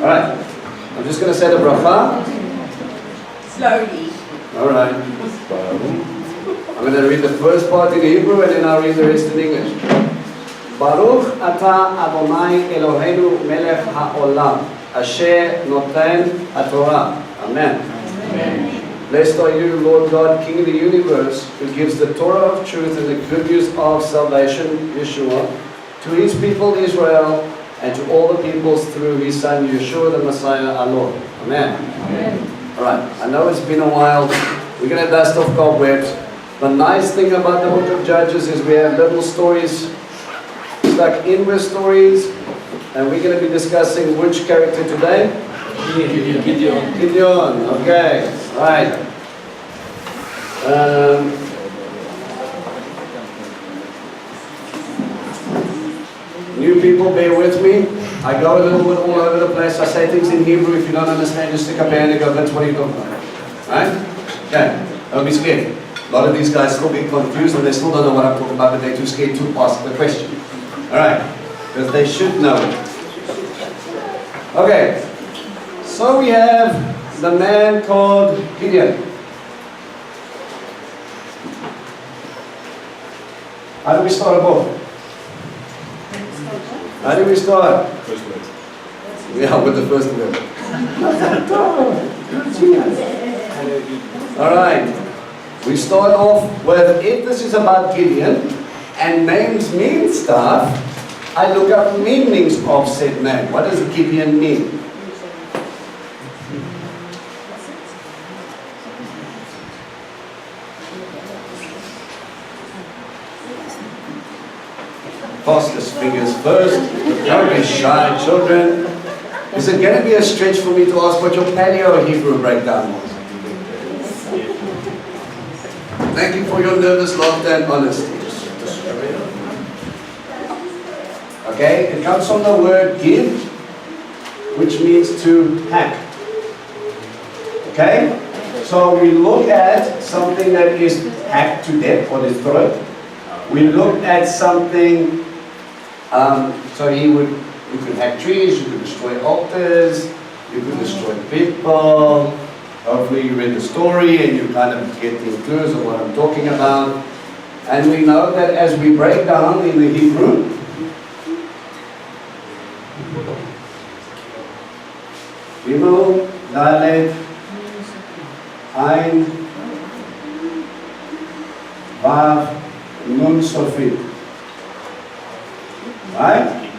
Alright, I'm just going to say the bracha. Slowly. Alright. I'm going to read the first part in Hebrew and then I'll read the rest in English. Baruch atah Adonai Eloheinu melech haolam, asher noten haTorah. Amen. Amen. Blessed are you, Lord God, King of the universe, who gives the Torah of truth and the good news of salvation, Yeshua, to his people Israel, and to all the peoples through his Son, Yeshua the Messiah, our Lord. Amen. Amen. Alright, I know it's been a while. We're going to dust off cobwebs. The nice thing about the book of Judges is we have little stories stuck in with stories, and we're going to be discussing which character today? Gideon. Gideon, okay, right. New people, bear with me. I go a little bit all over the place. I say things in Hebrew. If you don't understand, just stick up your hand and go, that's what you're talking about. Right? Okay, don't be scared. A lot of these guys still get confused and they still don't know what I'm talking about, but they're too scared to ask the question. Alright, because they should know. Okay, so we have the man called Gideon. How do we start a book? How do we start? First word. Yeah, with the first word. Alright, we start off with, if this is about Gideon, and names mean stuff, I look up meanings of said name. What does Gideon mean? Fastest fingers first. Don't be shy, children. Is it going to be a stretch for me to ask what your Paleo Hebrew breakdown was? Thank you for your nervous laughter and honesty. Okay, it comes from the word give, which means to hack. Okay, so we look at something that is hacked to death or destroyed. We look at something, you could hack trees, you could destroy altars, you could destroy people. Hopefully you read the story and you kind of get the clues of what I'm talking about. And we know that as we break down in the Hebrew, Gimel, Dalet, Ein, Vav, Nun, Sofit. Right?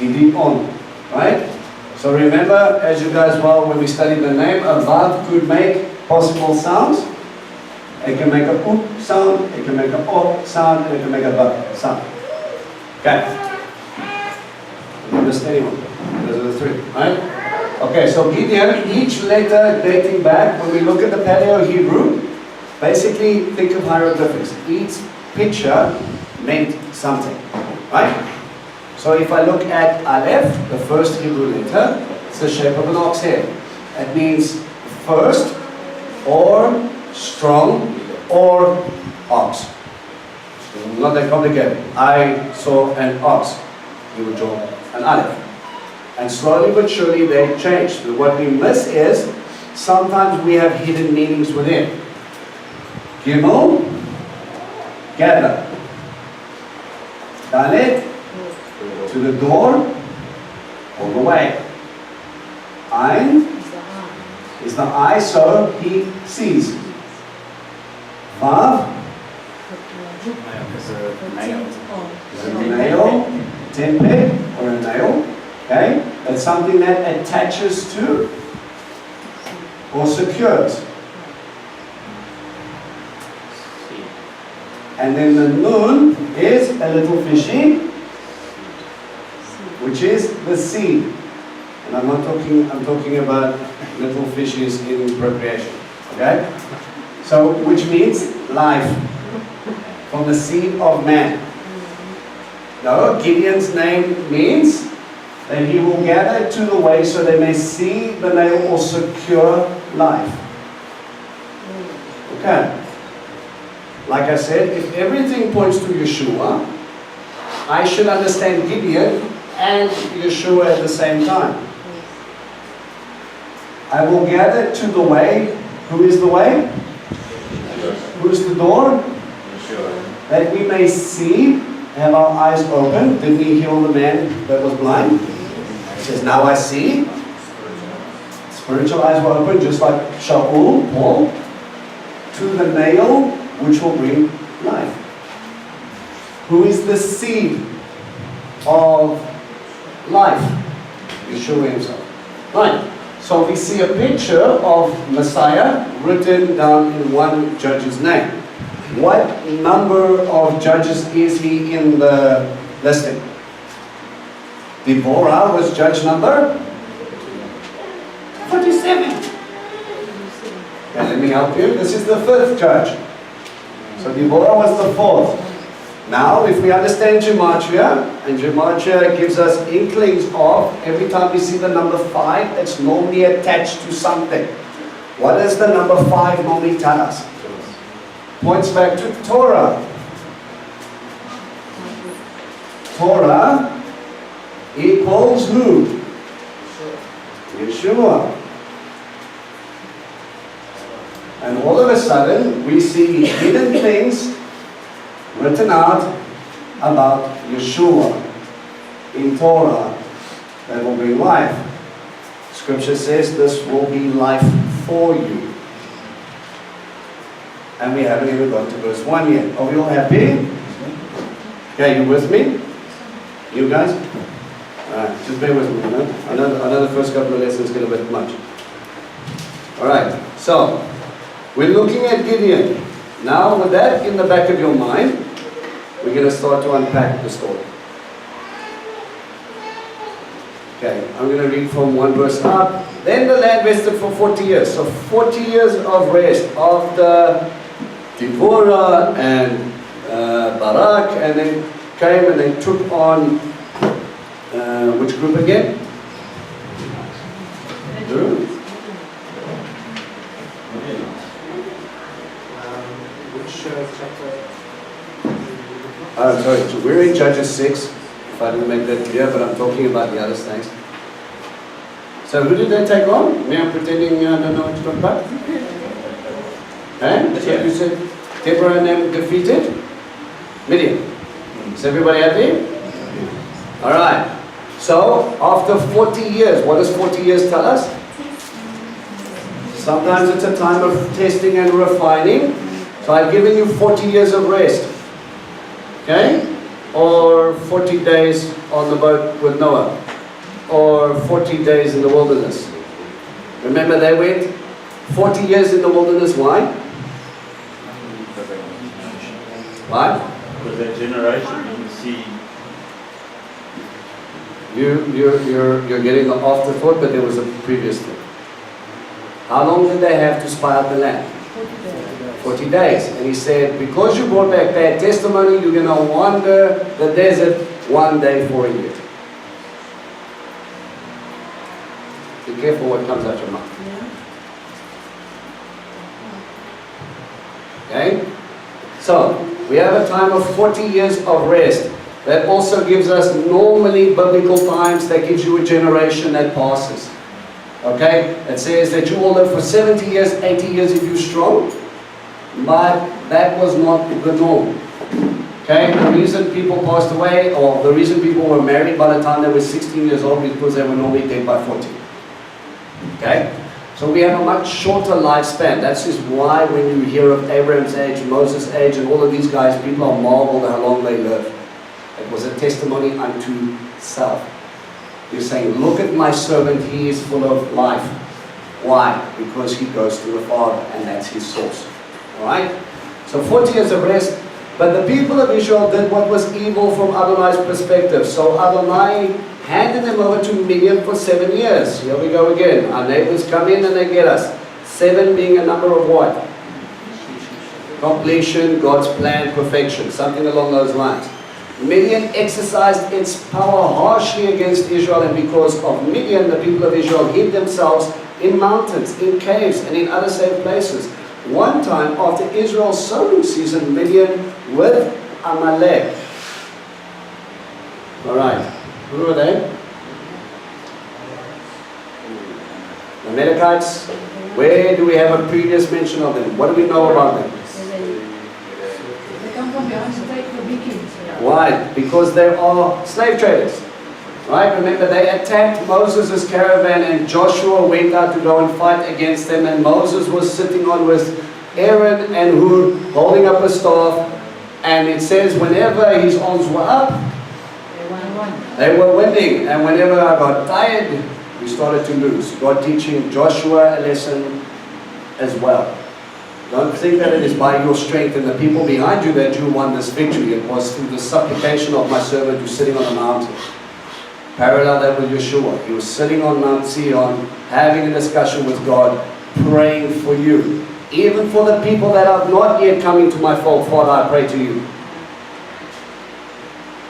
Gideon. Right? So remember, as you guys well, when we studied the name, a Vav could make possible sounds. It can make a oop sound, it can make a o sound, and it can make a Vav sound. Okay? You understand anyone? Those are the three. Right? Okay, so Gideon, each letter dating back, when we look at the Paleo Hebrew, basically think of hieroglyphics. Each picture meant something, right? So if I look at Aleph, the first Hebrew letter, it's the shape of an ox head. That means first, or strong, or ox. Not that complicated. I saw an ox. You would draw an Aleph. And slowly but surely they change. What we miss is, sometimes we have hidden meanings within. Gimel, gather. Dalet, to the door, all the way. Ein is the eye, so he sees. Vav is a nail, tempe, or a nail. Okay? That's something that attaches to or secures. And then the nun is a little fishy, which is the seed. And I'm talking about little fishes in procreation. Okay? So, which means life. From the seed of man. No, Gideon's name means that he will gather to the way so they may see the nail or secure life. Okay. Like I said, if everything points to Yeshua, I should understand Gideon and Yeshua at the same time. I will gather to the way. Who is the way? Who's the door? That we may see, have our eyes open. Didn't he heal the man that was blind? He says, now I see. Spiritual eyes were open, just like Shaul, Paul, to the nail which will bring life. Who is the seed of life? Yeshua himself. Right. So we see a picture of Messiah written down in one judge's name. What number of judges is he in the listing? Deborah was judge number 47. Okay, let me help you. This is the 5th judge. So Deborah was the 4th. Now, if we understand Gematria, and Gematria gives us inklings of, every time we see the number 5, it's normally attached to something. What does the number 5 normally tell us? Points back to Torah. Torah equals who? Yeshua. And all of a sudden, we see hidden things written out about Yeshua in Torah that will bring life. Scripture says this will be life for you. And we haven't even got to verse 1 yet. Are we all happy? Okay, you with me? You guys? Alright, just bear with me. I know the first couple of lessons get a bit much. Alright, so we're looking at Gideon. Now, with that in the back of your mind, we're going to start to unpack the story. Okay, I'm going to read from one verse up. Then the land rested for 40 years. So 40 years of rest after Deborah and Barak, and then came and they took on which group again? Chapter? Oh, sorry, so we're in Judges 6, if I didn't make that clear, but I'm talking about the other things. So who did they take on? Me, I'm pretending I don't know what you're talking about. And? So you said Deborah and them defeated? Midian. Is everybody happy? Alright. So, after 40 years, what does 40 years tell us? Sometimes it's a time of testing and refining. So I've given you 40 years of rest. Okay? Or 40 days on the boat with Noah. Or 40 days in the wilderness. Remember they went 40 years in the wilderness. Why? Why? Because that generation didn't see. You're getting the afterthought, but there was a previous thing. How long did they have to spy out the land? 40 days. And he said, because you brought back bad testimony, you're going to wander the desert one day for a year. Be careful what comes out your mouth. Okay? So, we have a time of 40 years of rest. That also gives us normally biblical times, that gives you a generation that passes. Okay? It says that you will live for 70 years, 80 years if you're strong. But that was not the norm. Okay? The reason people passed away, or the reason people were married by the time they were 16 years old, is because they were normally dead by 40. Okay? So we have a much shorter lifespan. That's just why when you hear of Abraham's age, Moses' age, and all of these guys, people are marveled at how long they live. It was a testimony unto self. You're saying, look at my servant, he is full of life. Why? Because he goes to the Father, and that's his source. Alright? So 40 years of rest. But the people of Israel did what was evil from Adonai's perspective. So Adonai handed them over to Midian for 7 years. Here we go again. Our neighbors come in and they get us. 7 being a number of what? Completion, God's plan, perfection. Something along those lines. Midian exercised its power harshly against Israel, and because of Midian, the people of Israel hid themselves in mountains, in caves, and in other safe places. One time, after Israel's sowing season, Midian with Amalek. Alright, who are they? The Amalekites, where do we have a previous mention of them? What do we know about them? They come from behind to take the Vikings. Why? Because they are slave traders. Right? Remember, they attacked Moses' caravan and Joshua went out to go and fight against them, and Moses was sitting on with Aaron and Hur holding up a staff, and it says whenever his arms were up, they were winning, and whenever I got tired, we started to lose. God teaching Joshua a lesson as well. Don't think that it is by your strength and the people behind you that you won this victory. It was through the supplication of my servant who's sitting on the mountain. Parallel that with Yeshua. He was sitting on Mount Zion, having a discussion with God, praying for you. Even for the people that are not yet coming to my fold, Father, I pray to you.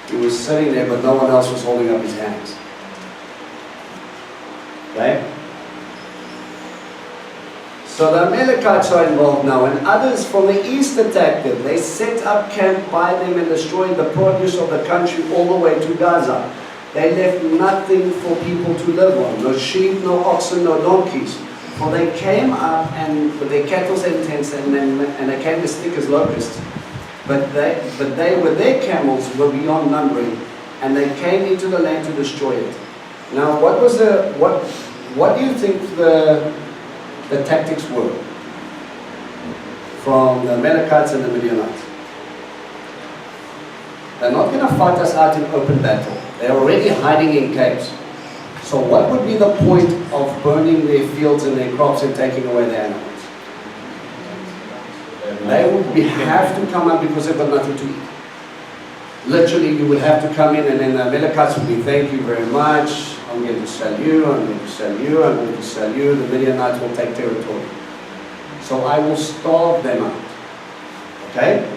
He was sitting there, but no one else was holding up his hands. Okay? So the Amalekites are involved now, and others from the east attacked them. They set up camp by them and destroyed the produce of the country all the way to Gaza. They left nothing for people to live on. No sheep, no oxen, no donkeys. For they came up and with their cattle and tents, and they came as thick as locusts. But they with their camels were beyond numbering, and they came into the land to destroy it. Now, what do you think the tactics were from the Amalekites and the Midianites? They're not going to fight us out in open battle. They're already hiding in caves. So what would be the point of burning their fields and their crops and taking away their animals? They would have to come up because they've got nothing to eat. Literally, you would have to come in, and then the Amalekites would be, thank you very much, I'm going to sell you, I'm going to sell you, I'm going to sell you. The Midianites will take territory. So I will starve them out. Okay?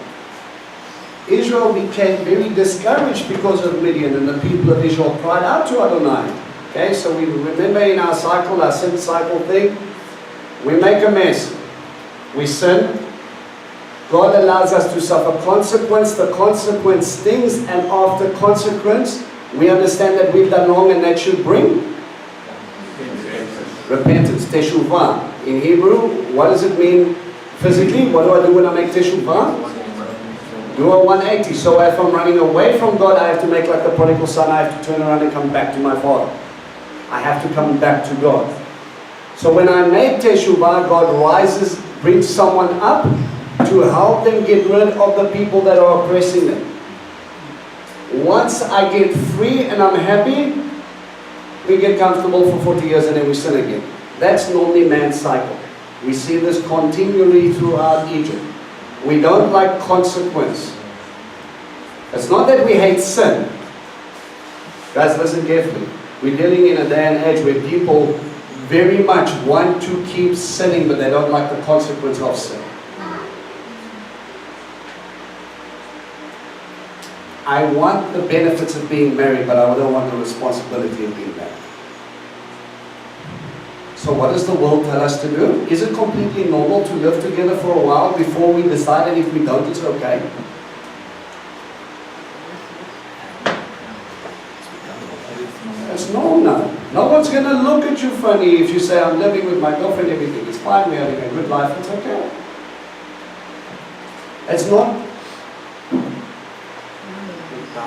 Israel became very discouraged because of Midian, and the people of Israel cried out to Adonai. Okay, so we remember in our cycle, our sin cycle thing, we make a mess. We sin. God allows us to suffer consequence. The consequence stings, and after consequence, we understand that we've done wrong, and that should bring repentance, teshuvah. In Hebrew, what does it mean physically? What do I do when I make teshuvah? Do a 180. So if I'm running away from God, I have to make like the prodigal son. I have to turn around and come back to my father. I have to come back to God. So when I make teshuvah, God rises, brings someone up to help them get rid of the people that are oppressing them. Once I get free and I'm happy, we get comfortable for 40 years and then we sin again. That's normally man's cycle. We see this continually throughout Egypt. We don't like consequence. It's not that we hate sin. Guys, listen carefully. We're dealing in a day and age where people very much want to keep sinning, but they don't like the consequence of sin. I want the benefits of being married, but I don't want the responsibility of being married. So what does the world tell us to do? Is it completely normal to live together for a while before we decide, and if we don't, it's okay? It's normal now. No one's going to look at you funny if you say, I'm living with my girlfriend, everything is fine, we're having a good life, it's okay. It's not.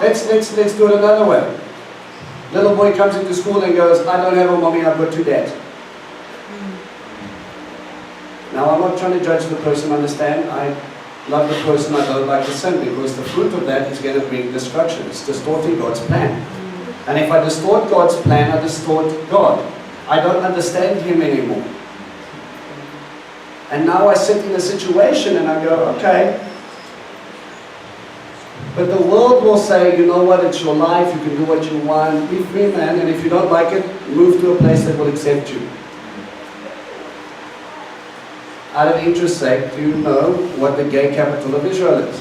Let's do it another way. Little boy comes into school and goes, I don't have a mommy, I've got two dads. Now I'm not trying to judge the person, understand? I love the person, I don't like the sin, because the fruit of that is going to bring destruction. It's distorting God's plan. And if I distort God's plan, I distort God. I don't understand Him anymore. And now I sit in a situation and I go, okay. But the world will say, you know what, it's your life, you can do what you want, be free, man, and if you don't like it, move to a place that will accept you. Out of interest sake, do you know what the gay capital of Israel is?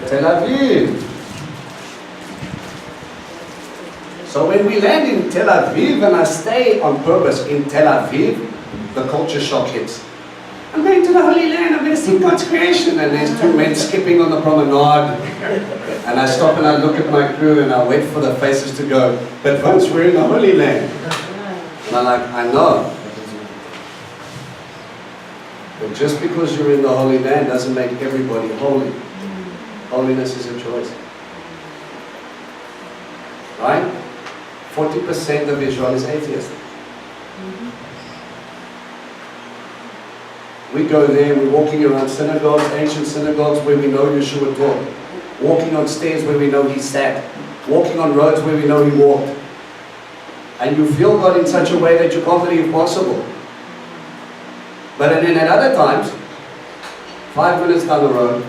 Tel Aviv. So when we land in Tel Aviv, and I stay on purpose in Tel Aviv, the culture shock hits. I'm going to the Holy Land, I'm going to see God's creation. And there's two men skipping on the promenade. And I stop and I look at my crew and I wait for the faces to go, but once we're in the Holy Land. And I'm like, I know. But just because you're in the Holy Land doesn't make everybody holy. Holiness is a choice. Right? 40% of Israel is atheist. We go there, we're walking around synagogues, ancient synagogues where we know Yeshua taught. Walking on stairs where we know He sat. Walking on roads where we know He walked. And you feel God in such a way that you can't believe possible. But then at other times, 5 minutes down the road,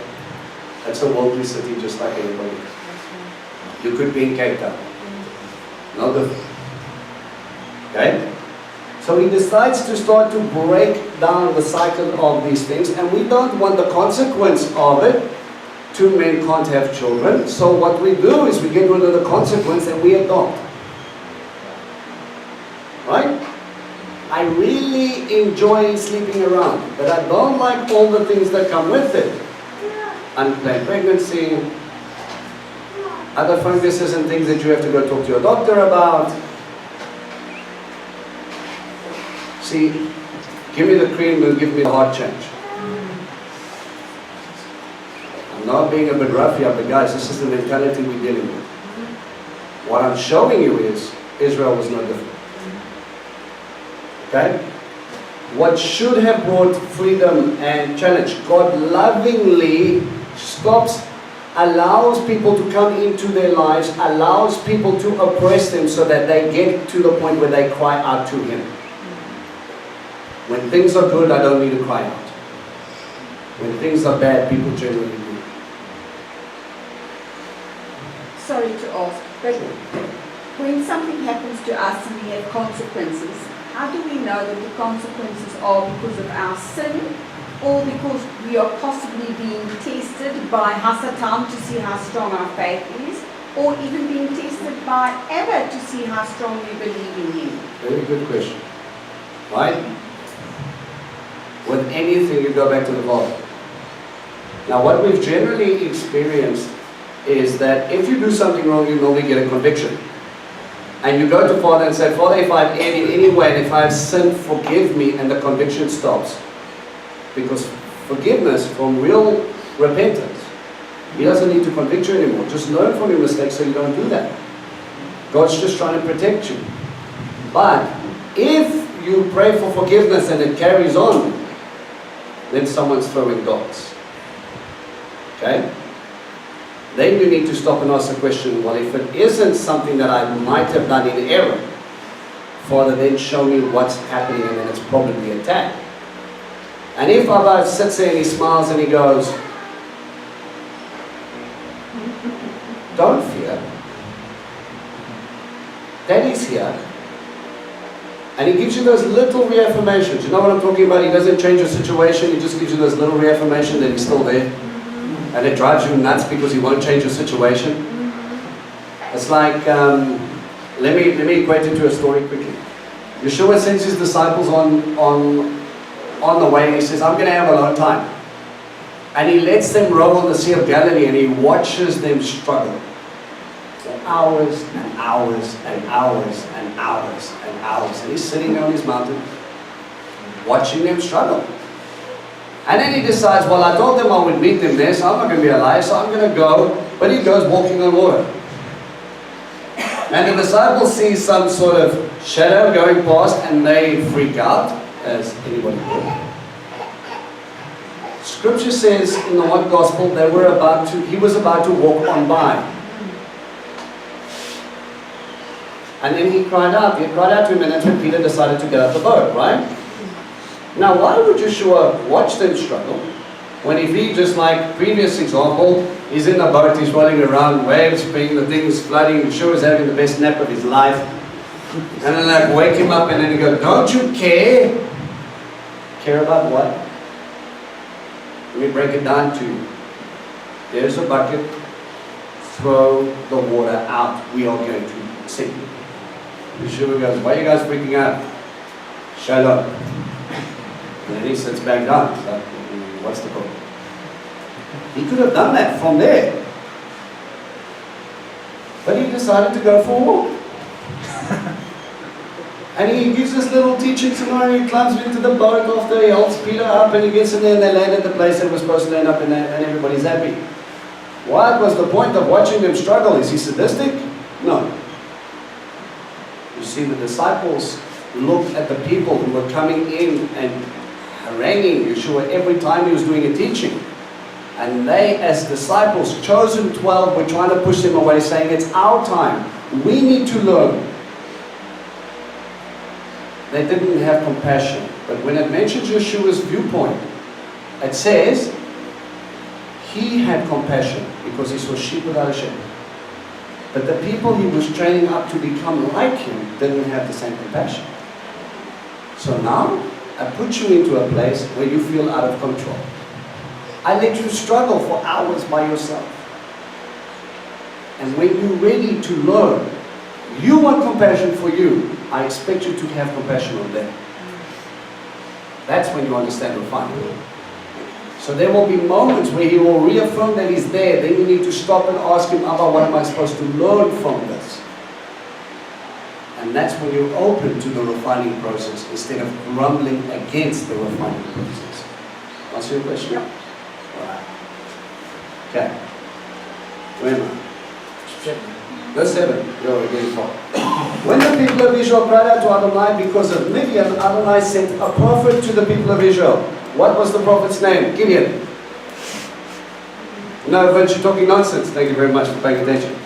it's a worldly city just like anybody else. You could be in Cape Town. No different. Okay? So he decides to start to break down the cycle of these things, and we don't want the consequence of it. Two men can't have children. So what we do is we get rid of the consequence and we adopt. Right? I really enjoy sleeping around, but I don't like all the things that come with it. Unplanned pregnancy, other funguses and things that you have to go talk to your doctor about. See, give me the cream and give me the heart change. I'm not being a bit rough here, but guys, this is the mentality we're dealing with. What I'm showing you is, Israel was no different. Okay? What should have brought freedom and challenge, God lovingly stops, allows people to come into their lives, allows people to oppress them so that they get to the point where they cry out to Him. When things are good, I don't need to cry out. When things are bad, people generally do. Sorry to ask, but when something happens to us and we have consequences, how do we know that the consequences are because of our sin or because we are possibly being tested by Hasatan to see how strong our faith is, or even being tested by Abba to see how strong we believe in Him? Very good question. Right? With anything, you go back to the Father. Now, what we've generally experienced is that if you do something wrong, you normally get a conviction. And you go to Father and say, Father, if I've erred in any way, and if I've sinned, forgive me, and the conviction stops. Because forgiveness from real repentance, He doesn't need to convict you anymore. Just learn from your mistakes so you don't do that. God's just trying to protect you. But if you pray for forgiveness and it carries on, then someone's throwing darts. Okay? Then you need to stop and ask the question, well, if it isn't something that I might have done in error, Father, then show me what's happening, and then it's probably attack. And if Abba sits there and he smiles and he goes, don't fear. Daddy's here. And He gives you those little reaffirmations. You know what I'm talking about? He doesn't change your situation. He just gives you those little reaffirmations that He's still there. And it drives you nuts because He won't change your situation. It's like, let me equate it to a story quickly. Yeshua sends His disciples on the way, and He says, I'm going to have a long time. And He lets them row on the Sea of Galilee, and He watches them struggle. For hours and hours and hours and hours and hours. And He's sitting on His mountain, watching them struggle. And then He decides, well, I told them I would meet them there, so I'm not going to be alive, so I'm going to go. But He goes walking on water. And the disciples see some sort of shadow going past, and they freak out, as anybody would. Scripture says in the one gospel, He was about to walk on by. And then He cried out. He cried out to Him, and that's when Peter decided to get out the boat, right? Now, why would Yeshua watch them struggle when if He, just like previous example, He's in the boat, He's rolling around, waves, being the things flooding, Yeshua's having the best nap of his life, and then like wake him up and then He goes, don't you care? Care about what? Let me break it down to you. There's a bucket, throw the water out, we are going to sink. Yeshua goes, why are you guys freaking out? Shut up. And then He sits back down. He's like, what's the problem? He could have done that from there. But He decided to go for a walk. And he gives this little teaching scenario. He climbs into the boat after he helps Peter up, and he gets in there, and they land at the place they were supposed to land up in, and everybody's happy. What was the point of watching them struggle? Is he sadistic? No. You see, the disciples looked at the people who were coming in and haranguing Yeshua every time he was doing a teaching. And they, as disciples, chosen 12, were trying to push them away, saying, it's our time. We need to learn. They didn't have compassion. But when it mentions Yeshua's viewpoint, it says, he had compassion because he saw sheep without a shepherd. But the people he was training up to become like him didn't have the same compassion. So now, I put you into a place where you feel out of control. I let you struggle for hours by yourself. And when you're ready to learn, you want compassion for you, I expect you to have compassion on them. That's when you understand refinement. So there will be moments where he will reaffirm that he's there. Then you need to stop and ask him, Abba, what am I supposed to learn from this? And that's when you're open to the refining process instead of grumbling against the refining process. Answer your question? Yep. Right. Okay. Where am I? Verse 7. You're getting far. When the people of Israel cried out to Adonai because of Midian, Adonai sent a prophet to the people of Israel. What was the prophet's name? Gideon. No, but you're talking nonsense. Thank you very much for paying attention.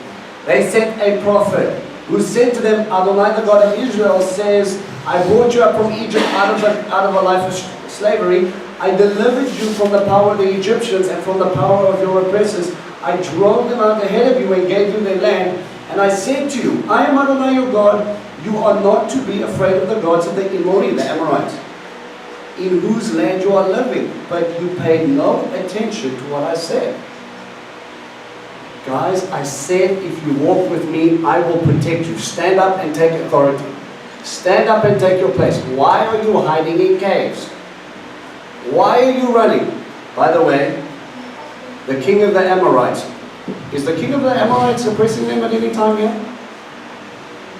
They sent a prophet who said to them, Adonai, the God of Israel, says, I brought you up from Egypt out of a life of slavery. I delivered you from the power of the Egyptians and from the power of your oppressors. I drove them out ahead of you and gave you their land. And I said to you, I am Adonai your God. You are not to be afraid of the gods of the Amori, the Amorites, in whose land you are living. But you paid no attention to what I said. Guys, I said if you walk with me, I will protect you. Stand up and take authority. Stand up and take your place. Why are you hiding in caves? Why are you running? By the way, the king of the Amorites. Is the king of the Amorites oppressing them at any time here?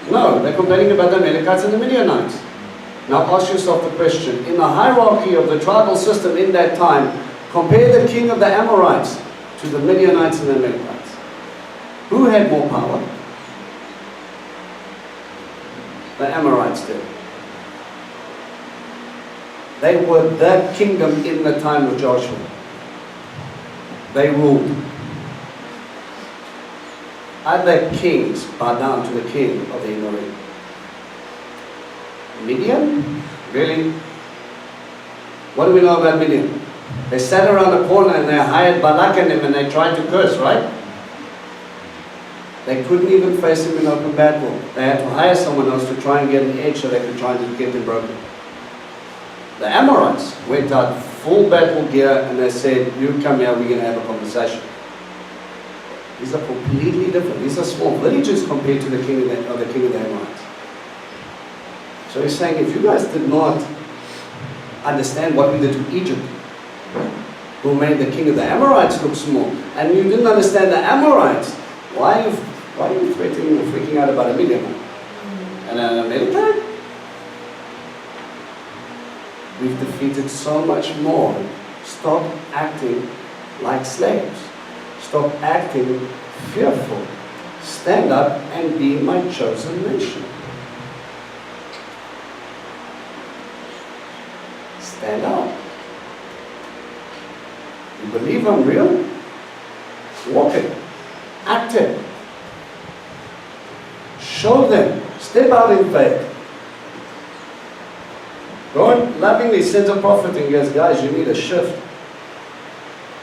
No, they're complaining about the Amalekites and the Midianites. Now ask yourself the question, in the hierarchy of the tribal system in that time, compare the king of the Amorites to the Midianites and the Amalekites. Who had more power? The Amorites did. They were the kingdom in the time of Joshua. They ruled. Other kings bow down to the king of the Amori. Midian? Really? What do we know about Midian? They sat around the corner and they hired Balak and them and they tried to curse, right? They couldn't even face him in open battle. They had to hire someone else to try and get an edge so they could try and get them broken. The Amorites went out full battle gear and they said, you come here, we're going to have a conversation. These are completely different. These are small villages compared to the king of the Amorites. So he's saying, if you guys did not understand what we did to Egypt, who made the king of the Amorites look small, and you didn't understand the Amorites, why are you threatening and freaking out about a Midianite? And an Amalekite? We've defeated so much more. Stop acting like slaves. Stop acting fearful. Stand up and be my chosen nation. Stand up. You believe I'm real? Walk it. Act it. Show them. Step out in faith. God lovingly sends a prophet and goes, guys, you need a shift.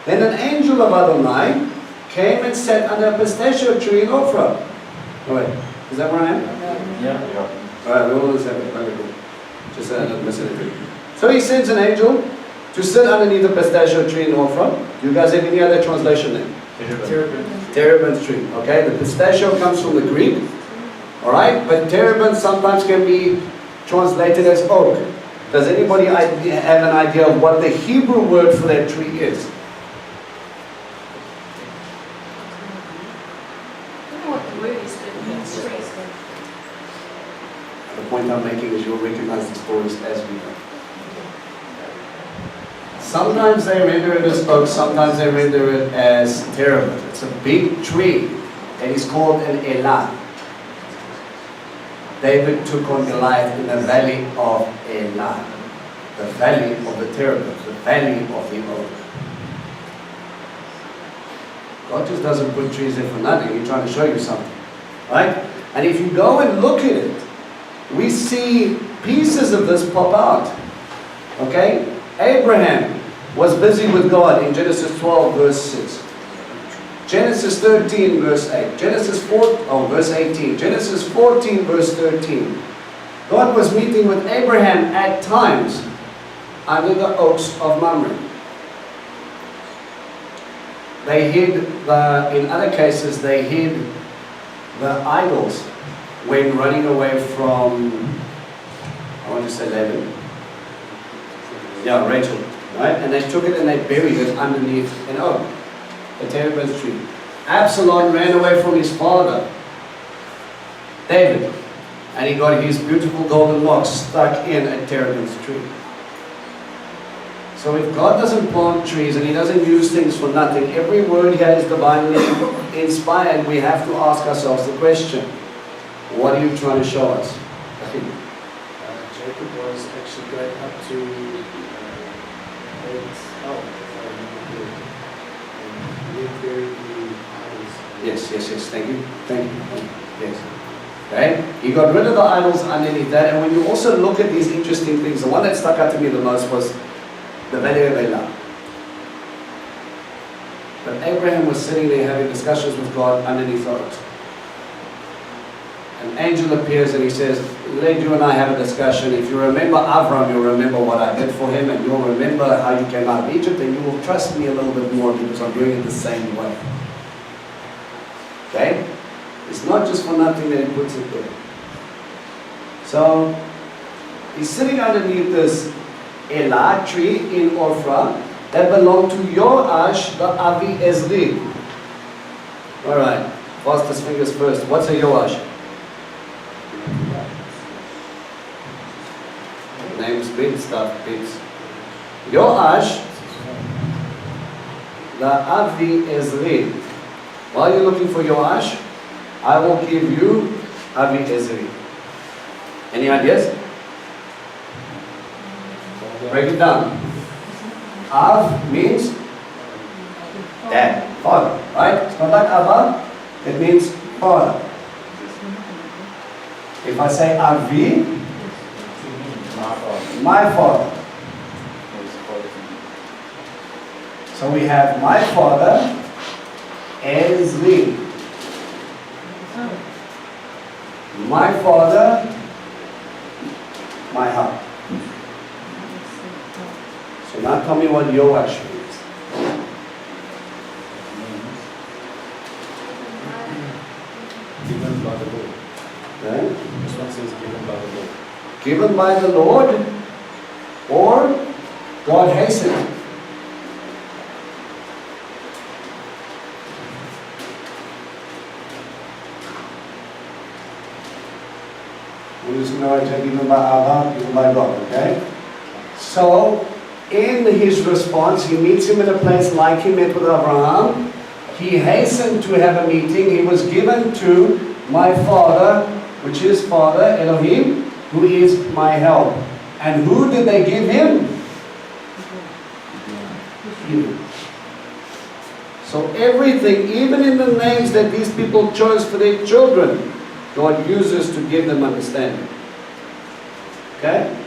Then an angel of Adonai came and sat under a pistachio tree in Ophrah. Oh wait, is that where I am? Yeah. Alright, we all have it. Okay, cool. Just so I don't miss anything. So he sends an angel to sit underneath a pistachio tree in Ophrah. Do you guys have any other translation there? Terebinth tree. Okay, the pistachio comes from the Greek. Alright, but terebinth sometimes can be translated as oak. Does anybody have an idea of what the Hebrew word for that tree is? I don't know what the word is, but it means trees. The point I'm making is you'll recognize the stories as we go. Sometimes they render it as oak, sometimes they render it as terebinth. It's a big tree, and it's called an elah. David took on Goliath in the valley of Elah, the valley of the terebinth, the valley of the oak. God just doesn't put trees there for nothing. He's trying to show you something, right? And if you go and look at it, we see pieces of this pop out. Okay? Abraham was busy with God in Genesis 12 verse 6. Genesis 13 verse 8. Verse 18. Genesis 14 verse 13. God was meeting with Abraham at times under the oaks of Mamre. They hid in other cases they hid the idols when running away from, I want to say Laban. Yeah, Rachel. Right? And they took it and they buried it underneath an oak, a terebinth tree. Absalom ran away from his father, David, and he got his beautiful golden locks stuck in a terebinth tree. So if God doesn't plant trees and He doesn't use things for nothing, every word here is divinely inspired. We have to ask ourselves the question, what are you trying to show us? Jacob was actually going up to David's house. Yes, thank you. Yes. Okay? He got rid of the idols underneath that, and when you also look at these interesting things, the one that stuck out to me the most was the valley of Elah. But Abraham was sitting there having discussions with God underneath the oaks. An angel appears and he says, let you and I have a discussion. If you remember Avram, you'll remember what I did for him, and you'll remember how you came out of Egypt, and you will trust me a little bit more because I'm doing it the same way. Okay? It's not just for nothing that He puts it there. So, he's sitting underneath this Elah tree in Ophrah that belonged to Joash the Avi-Ezri. Alright, fastest fingers first. What's a Joash? Names, big stuff, bits. Joash the Avi-Ezri. While you're looking for Joash, I will give you Avi-Ezri. Any ideas? Break it down. Av means dad, father, right? It's not like Abba, it means father. If I say Avi, my father. So we have my father, Ezri. My father, my heart. So now tell me what Joash means. Given by the Lord. Okay? This one says given by the Lord. Given by the Lord, or God hastened. We're just going to take given by Allah, given by God, okay? So, in his response, he meets him in a place like he met with Abraham. He hastened to have a meeting. He was given to my father, which is Father Elohim, who is my help. And who did they give him? You. So everything, even in the names that these people chose for their children, God uses to give them understanding. Okay?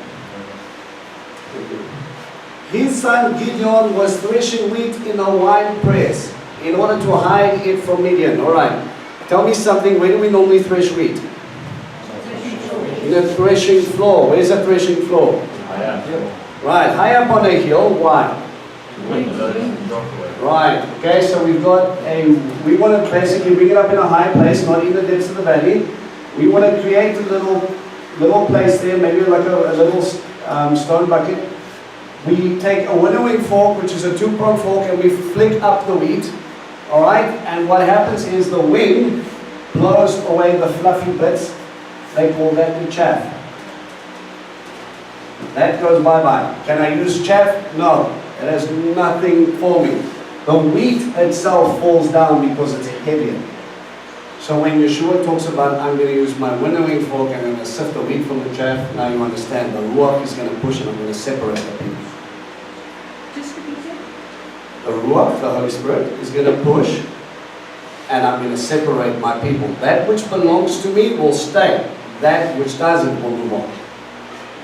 His son Gideon was threshing wheat in a wine press in order to hide it from Midian. Alright. Tell me something, where do we normally thresh wheat? In a threshing floor. Where's a threshing floor? Right, high up on a hill. Why? Right, okay, so we want to basically bring it up in a high place, not in the depths of the valley. We want to create a little place there, maybe like a little stone bucket. We take a winnowing fork, which is a two-pronged fork, and we flick up the wheat. Alright, and what happens is the wind blows away the fluffy bits. They call that the chaff. That goes bye-bye. Can I use chaff? No. It has nothing for me. The wheat itself falls down because it's heavier. So when Yeshua talks about, I'm going to use my winnowing fork and I'm going to sift the wheat from the chaff, now you understand. The Ruach is going to push and I'm going to separate the people. Just repeat it. The Ruach, the Holy Spirit, is going to push and I'm going to separate my people. That which belongs to me will stay. That which doesn't will move on.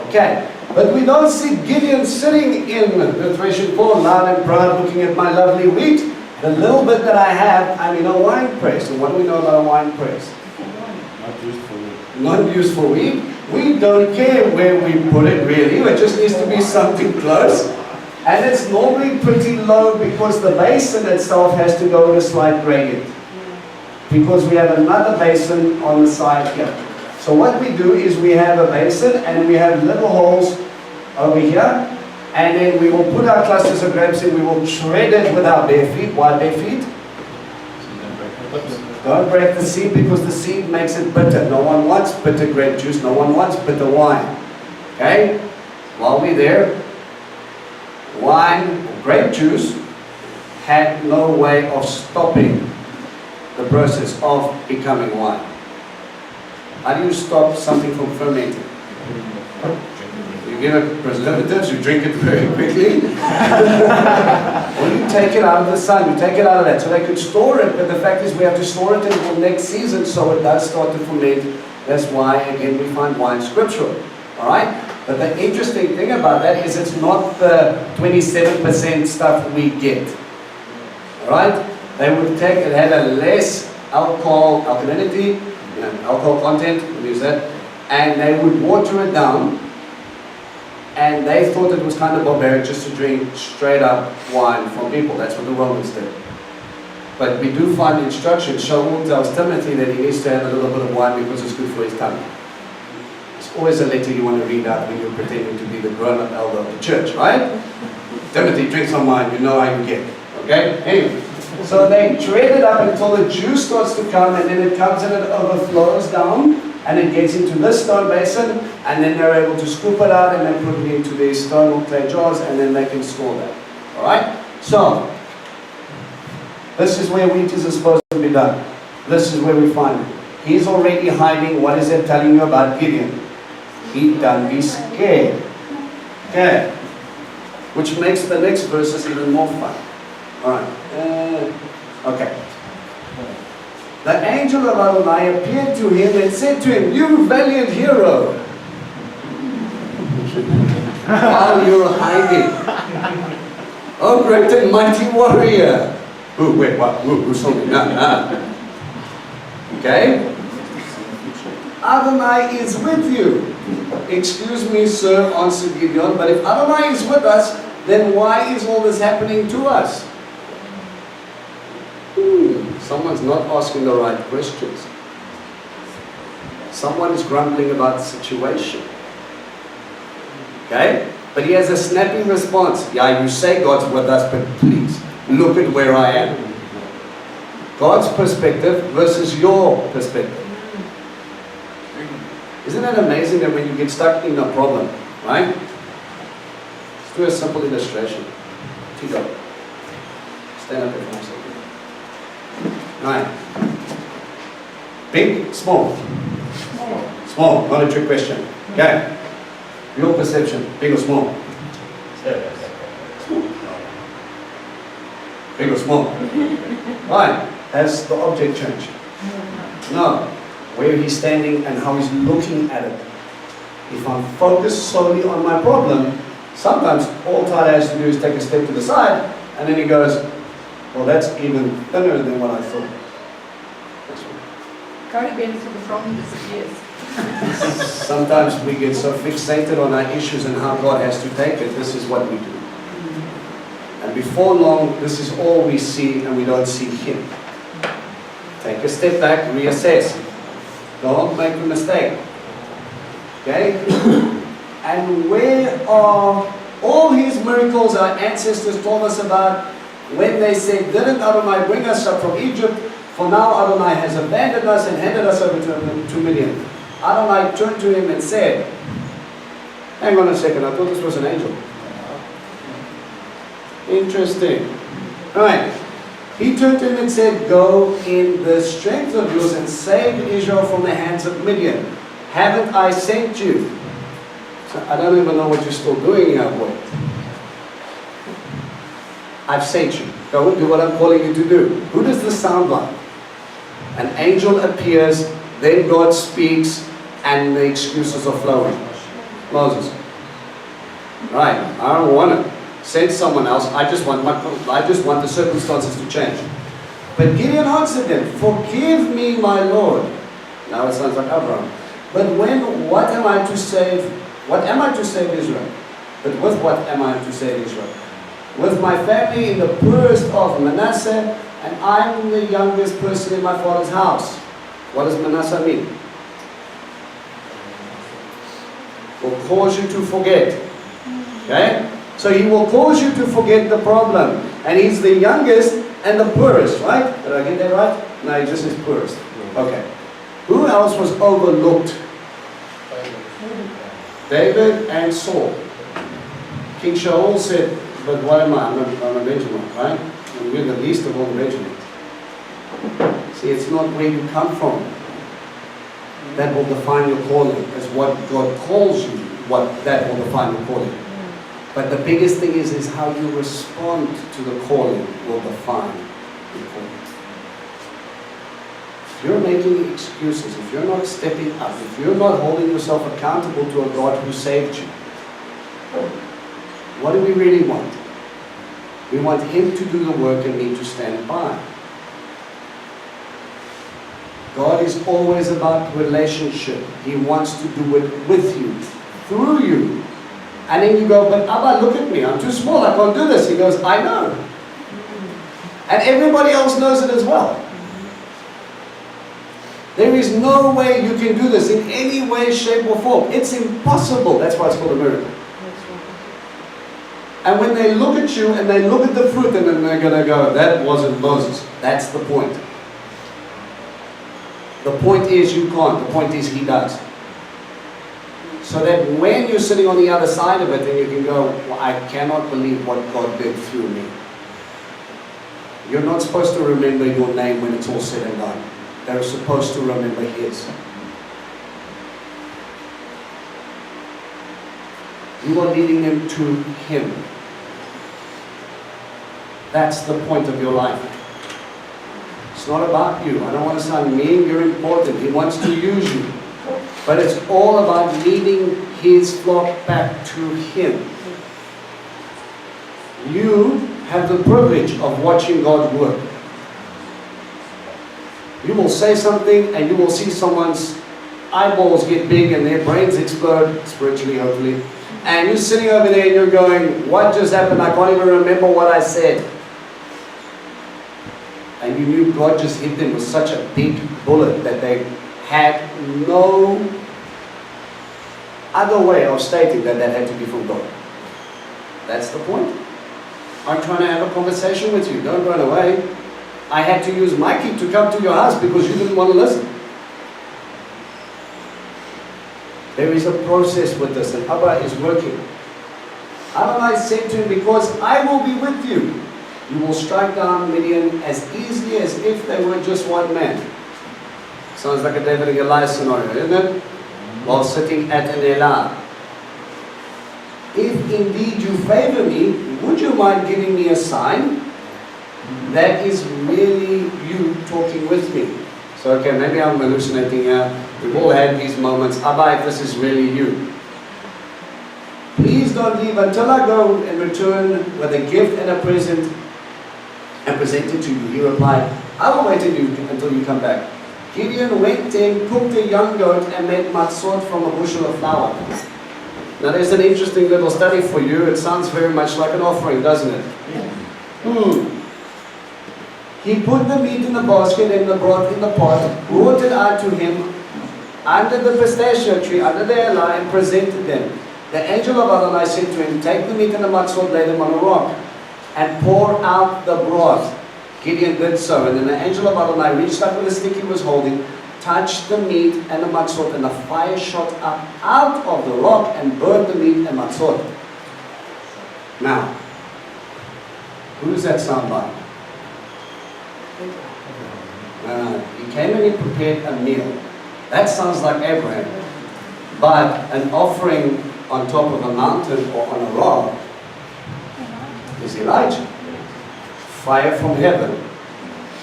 Okay, but we don't see Gideon sitting in the threshing floor, loud and proud, looking at my lovely wheat. The little bit that I have, I'm in a wine press. And what do we know about a wine press? Not used for wheat. Not used for wheat. We don't care where we put it really. It just needs to be something close. And it's normally pretty low because the basin itself has to go in a slight gradient. Because we have another basin on the side here. So what we do is we have a basin and we have little holes over here. And then we will put our clusters of grapes in, we will shred it with our bare feet. Why bare feet? Don't break the seed because the seed makes it bitter. No one wants bitter grape juice, no one wants bitter wine. Okay? While we're there, wine or grape juice had no way of stopping the process of becoming wine. How do you stop something from fermenting? You give it preservatives, you drink it very quickly. Or you take it out of the sun, you take it out of that. So they could store it, but the fact is we have to store it until next season so it does start to ferment. That's why, again, we find wine scriptural. Alright? But the interesting thing about that is it's not the 27% stuff we get. Alright? They would take, it had a less alkalinity, alcohol content, we'll use that, and they would water it down, and they thought it was kind of barbaric just to drink straight up wine from people. That's what the Romans did. But we do find instructions. Shaul tells Timothy that he needs to have a little bit of wine because it's good for his tummy. It's always a letter you want to read out when you're pretending to be the grown-up elder of the church, right? Timothy, drink some wine, you know how you get. Okay? Anyway. So they shred it up until the juice starts to come, and then it comes and it overflows down, and it gets into this stone basin, and then they're able to scoop it out and then put it into these stone or clay jars, and then they can store that. Alright? So, this is where wheat is supposed to be done. This is where we find it. He's already hiding. What is it telling you about Gideon? He done be scared. Okay. Which makes the next verses even more fun. Alright. Okay. The angel of Adonai appeared to him and said to him, "You valiant hero." While you're hiding. "Oh, great and mighty warrior." Ooh, wait, what? Who saw me? No. Okay? "Adonai is with you." "Excuse me, sir," answered Gideon, "but if Adonai is with us, then why is all this happening to us?" Someone's not asking the right questions. Someone is grumbling about the situation. Okay? But he has a snappy response. "Yeah, you say God's with us, but please, look at where I am." God's perspective versus your perspective. Isn't that amazing that when you get stuck in a problem, right? Let's do a simple illustration. Tito, stand up there for a second. Right. Big, small? Small, not a trick question. Okay. Your perception, big or small? Small. Big or small? Right. Has the object changed? No. Where he's standing and how he's looking at it. If I'm focused solely on my problem, sometimes all Tyler has to do is take a step to the side, and then he goes, "Well, that's even thinner than what I thought." Cody bends with the problem disappears. Sometimes we get so fixated on our issues and how God has to take it. This is what we do. And before long, this is all we see, and we don't see Him. Take a step back, reassess. Don't make a mistake. Okay? And where are all His miracles our ancestors told us about when they said, "Didn't Adonai bring us up from Egypt? For now Adonai has abandoned us and handed us over to Midian." Adonai turned to him and said, Hang on a second, I thought this was an angel. Interesting. Alright. He turned to him and said, go in the strength of yours and save Israel from the hands of Midian. Haven't I sent you? So I don't even know what you're still doing here, boy. I've sent you. Go and do what I'm calling you to do. Who does this sound like? An angel appears, then God speaks, and the excuses are flowing. Moses. Right, I don't want to send someone else. I just want the circumstances to change. But Gideon answered them, forgive me, my Lord. Now it sounds like Abraham. But what am I to save? What am I to save Israel? But with what am I to save Israel? With my family in the poorest of Manasseh, and I'm the youngest person in my father's house. What does Manasseh mean? Will cause you to forget. Okay? So he will cause you to forget the problem. And he's the youngest and the poorest, right? Did I get that right? No, he just is poorest. Okay. Who else was overlooked? David and Saul. King Shaul said, but what am I? I'm a Benjamin, right? And we're the least of all the Benjamins. See, it's not where you come from that will define your calling. It's what God calls you, that will define your calling. But the biggest thing is how you respond to the calling will define your calling. If you're making excuses, if you're not stepping up, if you're not holding yourself accountable to a God who saved you, what do we really want? We want Him to do the work and me to stand by. God is always about relationship. He wants to do it with you, through you. And then you go, but Abba, look at me. I'm too small. I can't do this. He goes, I know. And everybody else knows it as well. There is no way you can do this in any way, shape, or form. It's impossible. That's why it's called a miracle. And when they look at you and they look at the fruit, and then they're going to go, that wasn't Moses. That's the point. The point is you can't. The point is He does. So that when you're sitting on the other side of it, then you can go, well, I cannot believe what God did through me. You're not supposed to remember your name when it's all said and done. They're supposed to remember His. You are leading them to Him. That's the point of your life. It's not about you. I don't want to sound mean. You're important. He wants to use you. But it's all about leading His flock back to Him. You have the privilege of watching God work. You will say something and you will see someone's eyeballs get big and their brains explode, spiritually hopefully. And you're sitting over there and you're going, what just happened? I can't even remember what I said. And you knew God just hit them with such a big bullet that they had no other way of stating that had to be from God. That's the point. I'm trying to have a conversation with you. Don't run away. I had to use Mikey to come to your house because you didn't want to listen. There is a process with this, and Abba is working. Adonai said to him, because I will be with you, you will strike down Midian as easily as if they were just one man. Sounds like a David and Goliath scenario, isn't it? While sitting at an Elah. If indeed you favor me, would you mind giving me a sign? That is really you talking with me. So, okay, maybe I'm hallucinating here. We've all had these moments. Abba, if this is really you. Please don't leave until I go and return with a gift and a present and present it to you. He replied, I will wait until you come back. Gideon went in, cooked a young goat, and made matzot from a bushel of flour. Now there's an interesting little study for you. It sounds very much like an offering, doesn't it? Yeah. He put the meat in the basket and the broth in the pot, brought it out to him under the pistachio tree, under the Elah, and presented them. The angel of Adonai said to him, take the meat and the matzot, lay them on a rock, and pour out the broth. Gideon did so, and then the angel of Adonai reached out with the stick he was holding, touched the meat and the matzot, and the fire shot up out of the rock and burned the meat and matzot. Now, who does that sound like? He came and he prepared a meal. That sounds like Abraham. But an offering on top of a mountain or on a rock is Elijah. Fire from heaven.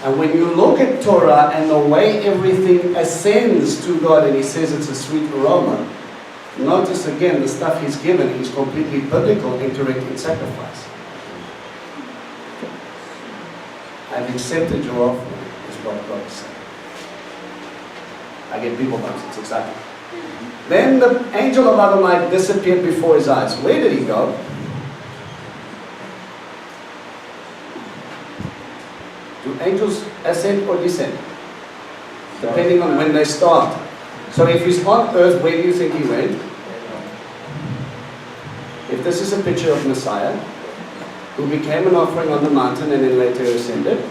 And when you look at Torah and the way everything ascends to God, and he says it's a sweet aroma, notice again the stuff he's given is completely biblical, incorrect in sacrifice. I've accepted your offering, is what God is saying. I get people bumps, it's exciting. Then the angel of Adonai disappeared before his eyes. Where did he go? Do angels ascend or descend? Depending on when they start. So if he's on earth, where do you think he went? If this is a picture of Messiah, who became an offering on the mountain and then later ascended,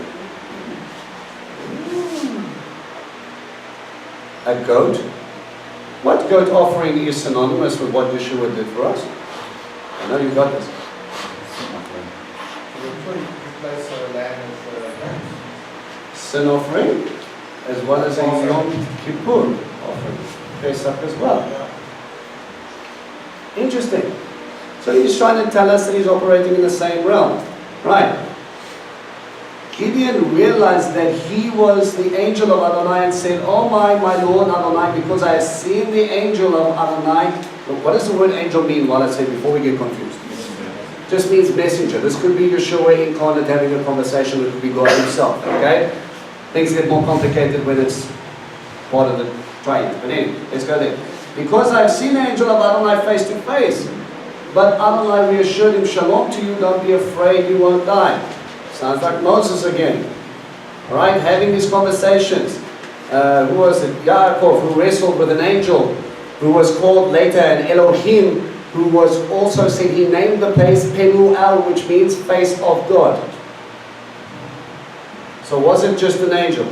a goat. What goat offering is synonymous with what Yeshua did for us? I know you got this. Sin offering, as well as a Yom Kippur offering, Pesach as well. Interesting. So he's trying to tell us that he's operating in the same realm. Right. Gideon realized that he was the angel of Adonai and said, "Oh my Lord Adonai, because I have seen the angel of Adonai." Look, what does the word angel mean? While I say before we get confused. Just means messenger. This could be Yeshua incarnate having a conversation. It could be God himself. Okay? Things get more complicated when it's part of the triad. But anyway, let's go there. Because I have seen the angel of Adonai face to face. But Adonai reassured him, "Shalom to you, don't be afraid, you won't die." Sounds like Moses again. Right? Having these conversations. Who was it? Yaakov, who wrestled with an angel, who was called later an Elohim, who was also said, he named the place Penuel, which means face of God. So was it just an angel?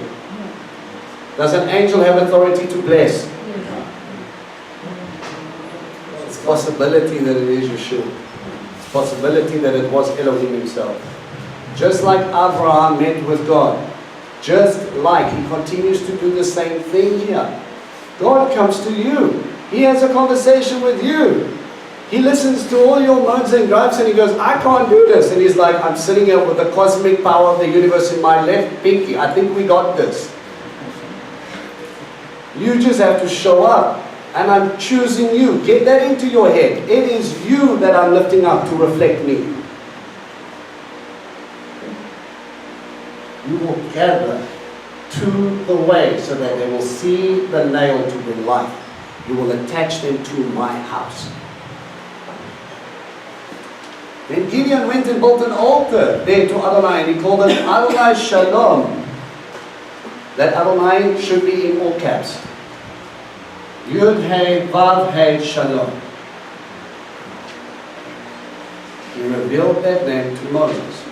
Does an angel have authority to bless? It's a possibility that it is Yeshua. It's a possibility that it was Elohim himself. Just like Abraham met with God. Just like he continues to do the same thing here. God comes to you. He has a conversation with you. He listens to all your moans and gripes and he goes, "I can't do this." And he's like, "I'm sitting here with the cosmic power of the universe in my left pinky. I think we got this. You just have to show up. And I'm choosing you." Get that into your head. It is you that I'm lifting up to reflect me. You will gather to the way so that they will see the nail to bring life. You will attach them to my house. Then Gideon went and built an altar there to Adonai, and he called it Adonai Shalom. That Adonai should be in all caps. Yud Hey Vav Hey Shalom. He revealed that name to Moses.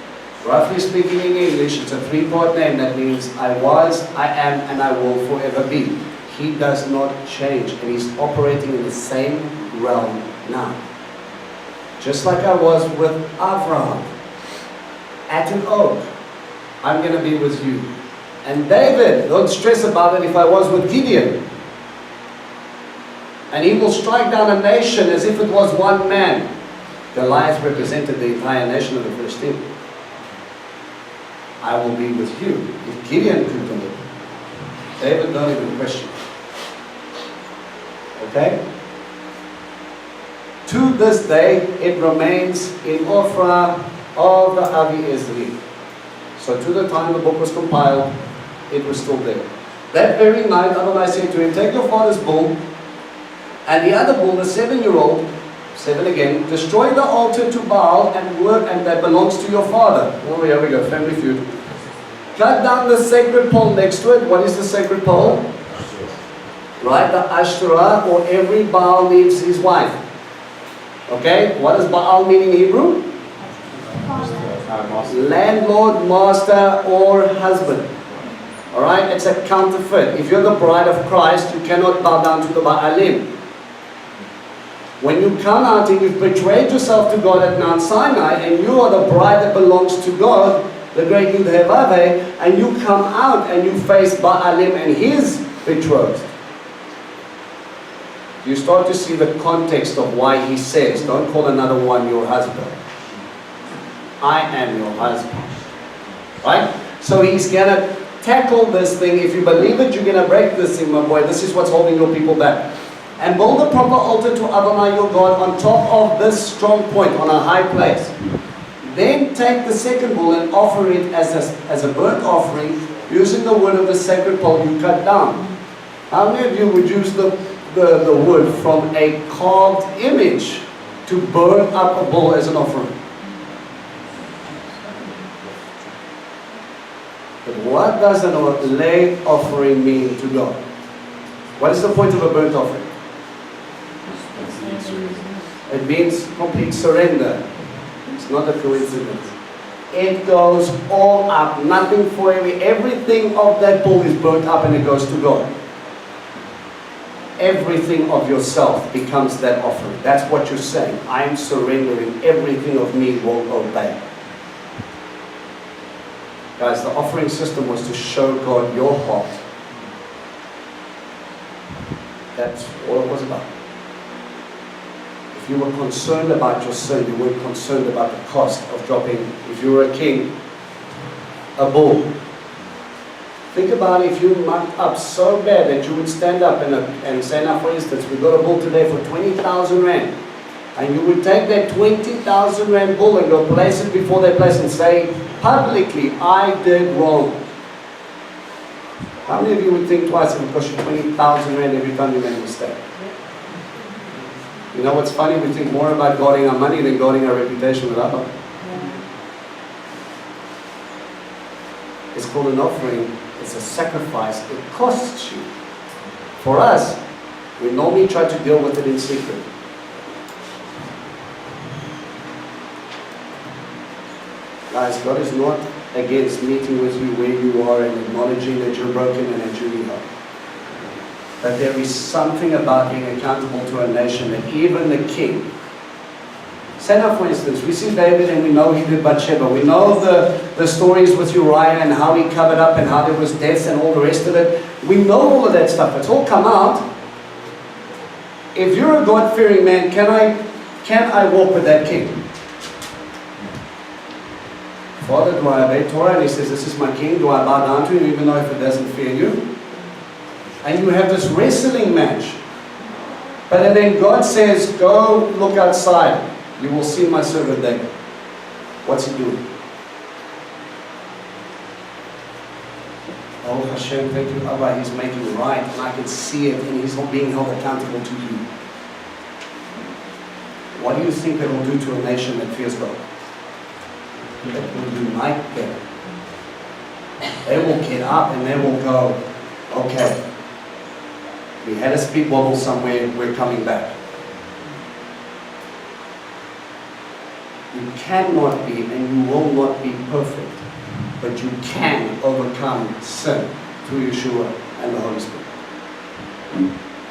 Roughly speaking in English, it's a three-part name that means I was, I am, and I will forever be. He does not change, and he's operating in the same realm now. Just like I was with Abraham at an oak, I'm going to be with you. And David, don't stress about it if I was with Gideon. And he will strike down a nation as if it was one man. Goliath represented the entire nation of the Philistines. I will be with you. If Gideon could do it, David don't even question. Okay? To this day, it remains in Ophrah of the Avi Ezri. So to the time the book was compiled, it was still there. That very night, Adonai said to him, "Take your father's bull, and the other bull, the 7-year-old, 7 again, destroy the altar to Baal and that belongs to your father." Oh, here we go, family feud. Cut down the sacred pole next to it. What is the sacred pole? Right, the Ashtorah, or every Baal needs his wife. Okay, what does Baal mean in Hebrew? Landlord, master, or husband. Alright, it's a counterfeit. If you're the bride of Christ, you cannot bow down to the Baalim. When you come out and you've betrayed yourself to God at Mount Sinai, and you are the bride that belongs to God, the great Yud-Heh-Vav-Heh, and you come out and you face Baalim and his betrothed, you start to see the context of why he says, don't call another one your husband. I am your husband. Right? So he's going to tackle this thing. If you believe it, you're going to break this thing, my boy. This is what's holding your people back. And build a proper altar to Adonai your God on top of this strong point, on a high place. Then take the second bull and offer it as a burnt offering, using the wood of the sacred pole you cut down. How many of you would use the wood from a carved image to burn up a bull as an offering? But what does a lay offering mean to God? What is the point of a burnt offering? It means complete surrender. It's not a coincidence. It goes all up, nothing for everything of that bull is burnt up and it goes to God. Everything of yourself becomes that offering. That's what you're saying. I'm surrendering. Everything of me will obey. Guys, the offering system was to show God your heart. That's all it was about. If you were concerned about your sin, you weren't concerned about the cost of dropping, if you were a king, a bull. Think about if you mucked up so bad that you would stand up and say, now for instance, we got a bull today for 20,000 rand. And you would take that 20,000 rand bull and go place it before their place and say, publicly, I did wrong. How many of you would think twice if it cost you 20,000 rand every time you made a mistake? You know what's funny? We think more about guarding our money than guarding our reputation with Allah. It's called an offering. It's a sacrifice. It costs you. For us, we normally try to deal with it in secret. Guys, God is not against meeting with you where you are and acknowledging that you're broken and that you need help. But there is something about being accountable to a nation that even the king. Say now for instance, we see David and we know he did Bathsheba. We know the stories with Uriah and how he covered up and how there was deaths and all the rest of it. We know all of that stuff. It's all come out. If you're a God-fearing man, can I walk with that king? Father, do I obey Torah? And he says, this is my king. Do I bow down to him even though if it doesn't fear you? And you have this wrestling match. But then God says, go look outside. You will see my servant David. What's he doing? Oh Hashem, thank you, Abba. He's making right. And I can see it. And he's not being held accountable to you. What do you think that will do to a nation that fears God? That will unite them. They will get up and they will go, okay. We had a speed wobble somewhere, we're coming back. You cannot be and you will not be perfect, but you can overcome sin through Yeshua and the Holy Spirit.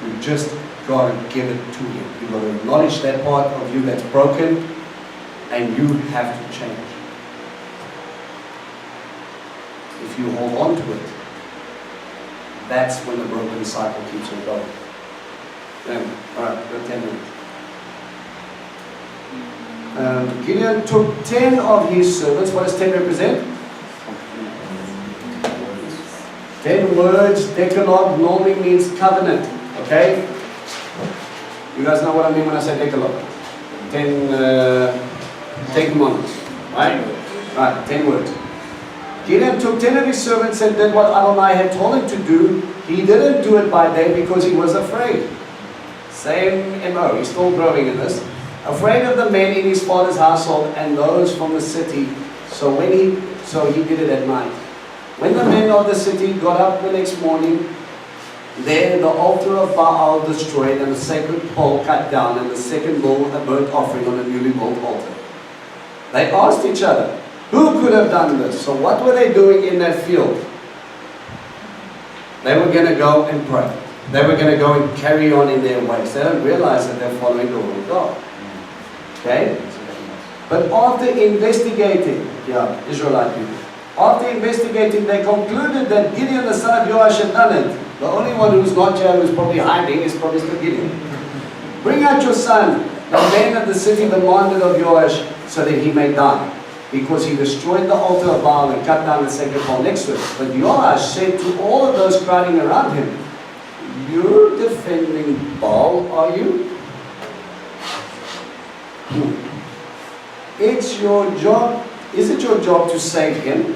You just got to give it to Him. You've got to acknowledge that part of you that's broken, and you have to change. If you hold on to it, that's when the broken cycle keeps on going. Alright, we've got 10 minutes. Gideon took 10 of his servants. What does 10 represent? 10 words. Decalogue normally means covenant. Okay? You guys know what I mean when I say decalogue? 10 commandments. Right? Right, 10 words. Gideon took 10 of his servants and did what Adonai had told him to do. He didn't do it by day because he was afraid. Same MO, he's still growing in this. Afraid of the men in his father's household and those from the city. So he did it at night. When the men of the city got up the next morning, there the altar of Baal destroyed and the sacred pole cut down and the second bull a burnt offering on a newly built altar. They asked each other, who could have done this? So what were they doing in that field? They were going to go and pray. They were going to go and carry on in their ways. They don't realize that they're following the will of God. Okay? But after investigating, Israelite people, after investigating, they concluded that Gideon, the son of Joash, had done it. The only one who's not here, who's probably hiding, is probably still Gideon. Bring out your son. The men of the city demanded of Joash so that he may die, because he destroyed the altar of Baal and cut down the sacred pole next to it. But Joash said to all of those crowding around him, "You're defending Baal, are you? It's your job. Is it your job to save him?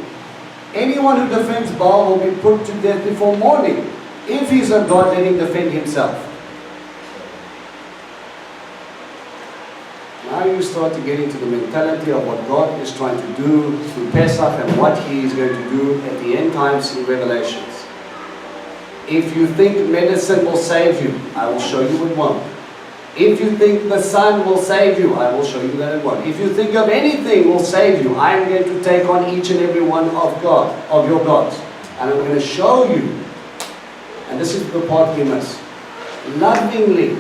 Anyone who defends Baal will be put to death before morning. If he's a god, let him defend himself." Now you start to get into the mentality of what God is trying to do through Pesach and what He is going to do at the end times in Revelations. If you think medicine will save you, I will show you it won't. If you think the sun will save you, I will show you that it won't. If you think of anything will save you, I am going to take on each and every one of your gods. And I'm going to show you, and this is the part we miss, lovingly,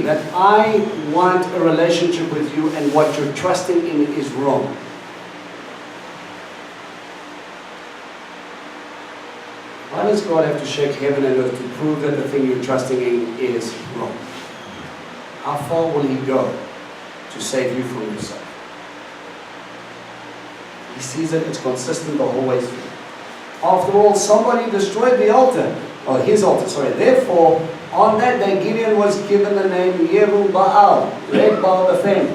that I want a relationship with you, and what you're trusting in is wrong. Why does God have to shake heaven and earth to prove that the thing you're trusting in is wrong? How far will He go to save you from yourself? He sees that it's consistent the whole way through. After all, somebody destroyed the altar, or his altar, sorry. Therefore, on that day, Gideon was given the name Yerub-Baal, let Baal defend,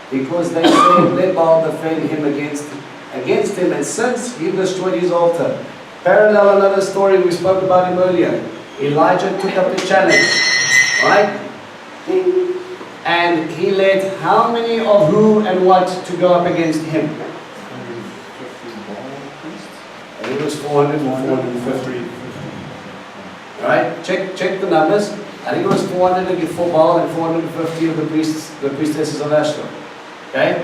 because they said, let Baal defend him against him, and since he destroyed his altar. Parallel another story, we spoke about him earlier. Elijah took up the challenge, right? And he led how many of who and what to go up against him? I think it was 400 and 450. Right? Check the numbers. I think it was 400 for Baal and 450 of the priestesses of Ashtoreth. Okay?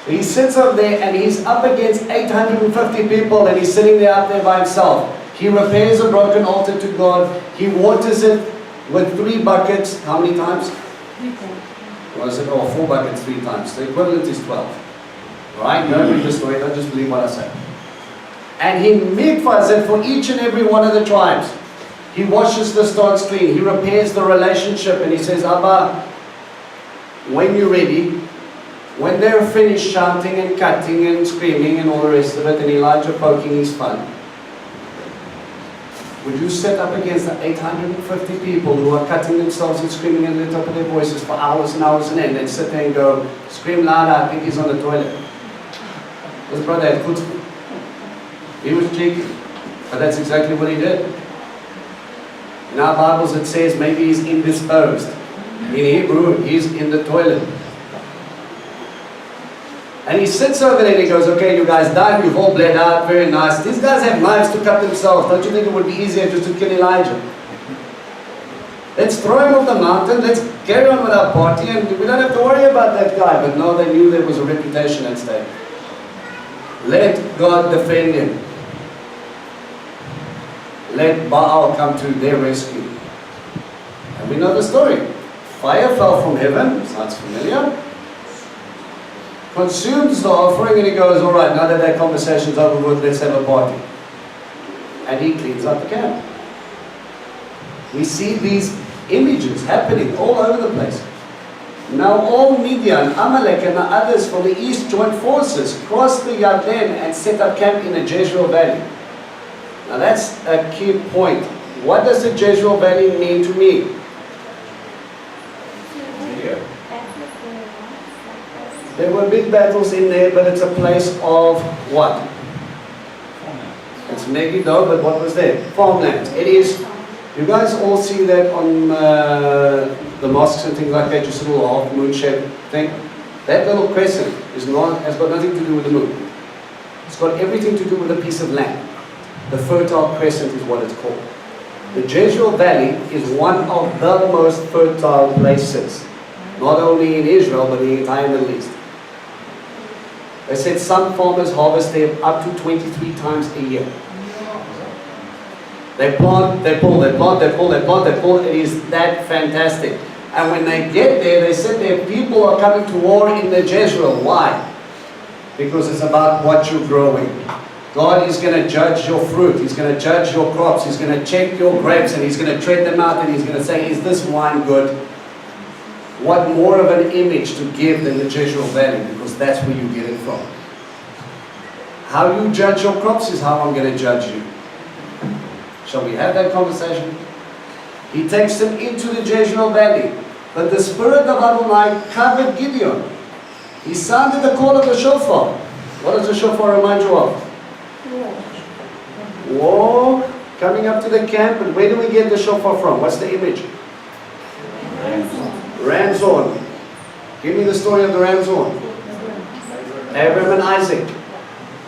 So he sits up there and he's up against 850 people, and he's sitting there up there by himself. He repairs a broken altar to God. He waters it with 3 buckets. How many times? 3 times. Was it? 4 buckets 3 times. The equivalent is 12. Right? Don't read the story. Don't just believe what I say. And he mikvahs it for each and every one of the tribes. He washes the stones clean. He repairs the relationship, and he says, Abba, when you're ready, when they're finished shouting and cutting and screaming and all the rest of it, and Elijah poking his fun, would you set up against the 850 people who are cutting themselves and screaming at the top of their voices for hours and hours and end, and sit there and go, scream louder, I think he's on the toilet. His brother had good. He was cheeky, but that's exactly what he did. In our Bibles it says maybe he's indisposed. In Hebrew, he's in the toilet. And he sits over there and he goes, okay, you guys died, you've all bled out, very nice. These guys have knives to cut themselves. Don't you think it would be easier just to kill Elijah? Let's throw him off the mountain, let's carry on with our party, and we don't have to worry about that guy. But no, they knew there was a reputation at stake. Let God defend him. Let Baal come to their rescue. And we know the story. Fire fell from heaven, sounds familiar. Consumes the offering, and he goes, all right, now that that conversation's over with, let's have a party. And he cleans up the camp. We see these images happening all over the place. Now all Midian, Amalek, and the others from the east joined forces, crossed the Yarden, and set up camp in the Jezreel Valley. Now that's a key point. What does the Jezreel Valley mean to me? There were big battles in there, but it's a place of what? It's Megiddo, but what was there? Farmland. It is. You guys all see that on the mosques and things like that, just a little half moon shaped thing? That little crescent has got nothing to do with the moon. It's got everything to do with a piece of land. The Fertile Crescent is what it's called. The Jezreel Valley is one of the most fertile places, not only in Israel, but the entire Middle East. They said some farmers harvest them up to 23 times a year. They plant, they pull, they plant, they pull, they plant, they pull. It is that fantastic. And when they get there, they said their people are coming to war in the Jezreel. Why? Because it's about what you're growing. God is going to judge your fruit. He's going to judge your crops. He's going to check your grapes and He's going to tread them out and He's going to say, is this wine good? What more of an image to give than the Jezreel Valley? Because that's where you get it from. How you judge your crops is how I'm going to judge you. Shall we have that conversation? He takes them into the Jezreel Valley. But the Spirit of Adonai covered Gideon. He sounded the call of the shofar. What does the shofar remind you of? War. Coming up to the camp. And where do we get the shofar from? What's the image? Ram's horn. Give me the story of the ram's horn. Abraham and Isaac.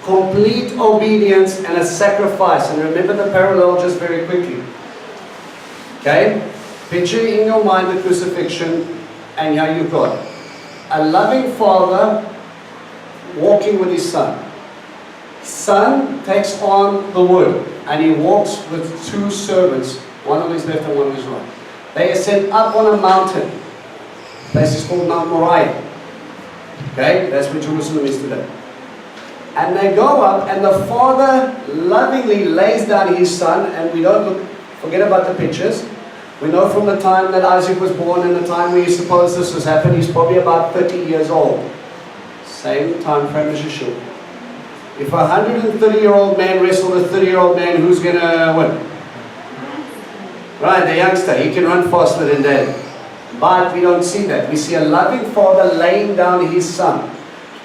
Complete obedience and a sacrifice. And remember the parallel just very quickly. Okay? Picture in your mind the crucifixion, and here you've got a loving father walking with his son. Son takes on the wood, and he walks with two servants, one on his left and one on his right. They ascend up on a mountain. The place is called Mount Moriah. Okay? That's where Jerusalem is today. And they go up, and the father lovingly lays down his son, and we don't forget about the pictures. We know from the time that Isaac was born and the time where you suppose this has happened, he's probably about 30 years old. Same time frame as Yeshua. If a 130-year-old man wrestled a 30-year-old man, who's going to win? Right, the youngster. He can run faster than dad. But we don't see that. We see a loving father laying down his son.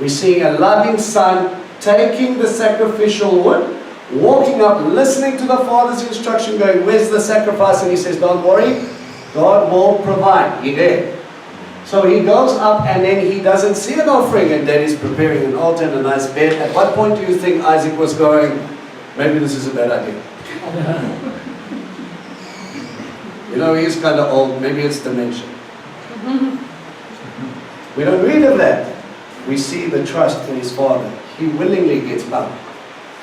We see a loving son taking the sacrificial wood, walking up, listening to the father's instruction, going, where's the sacrifice? And he says, don't worry, God will provide. He did. So he goes up, and then he doesn't see an offering, and then he's preparing an altar and a nice bed. At what point do you think Isaac was going, maybe this is a bad idea? You know, he's kind of old, maybe it's dementia. We don't read of that. We see the trust in his father. He willingly gets bound.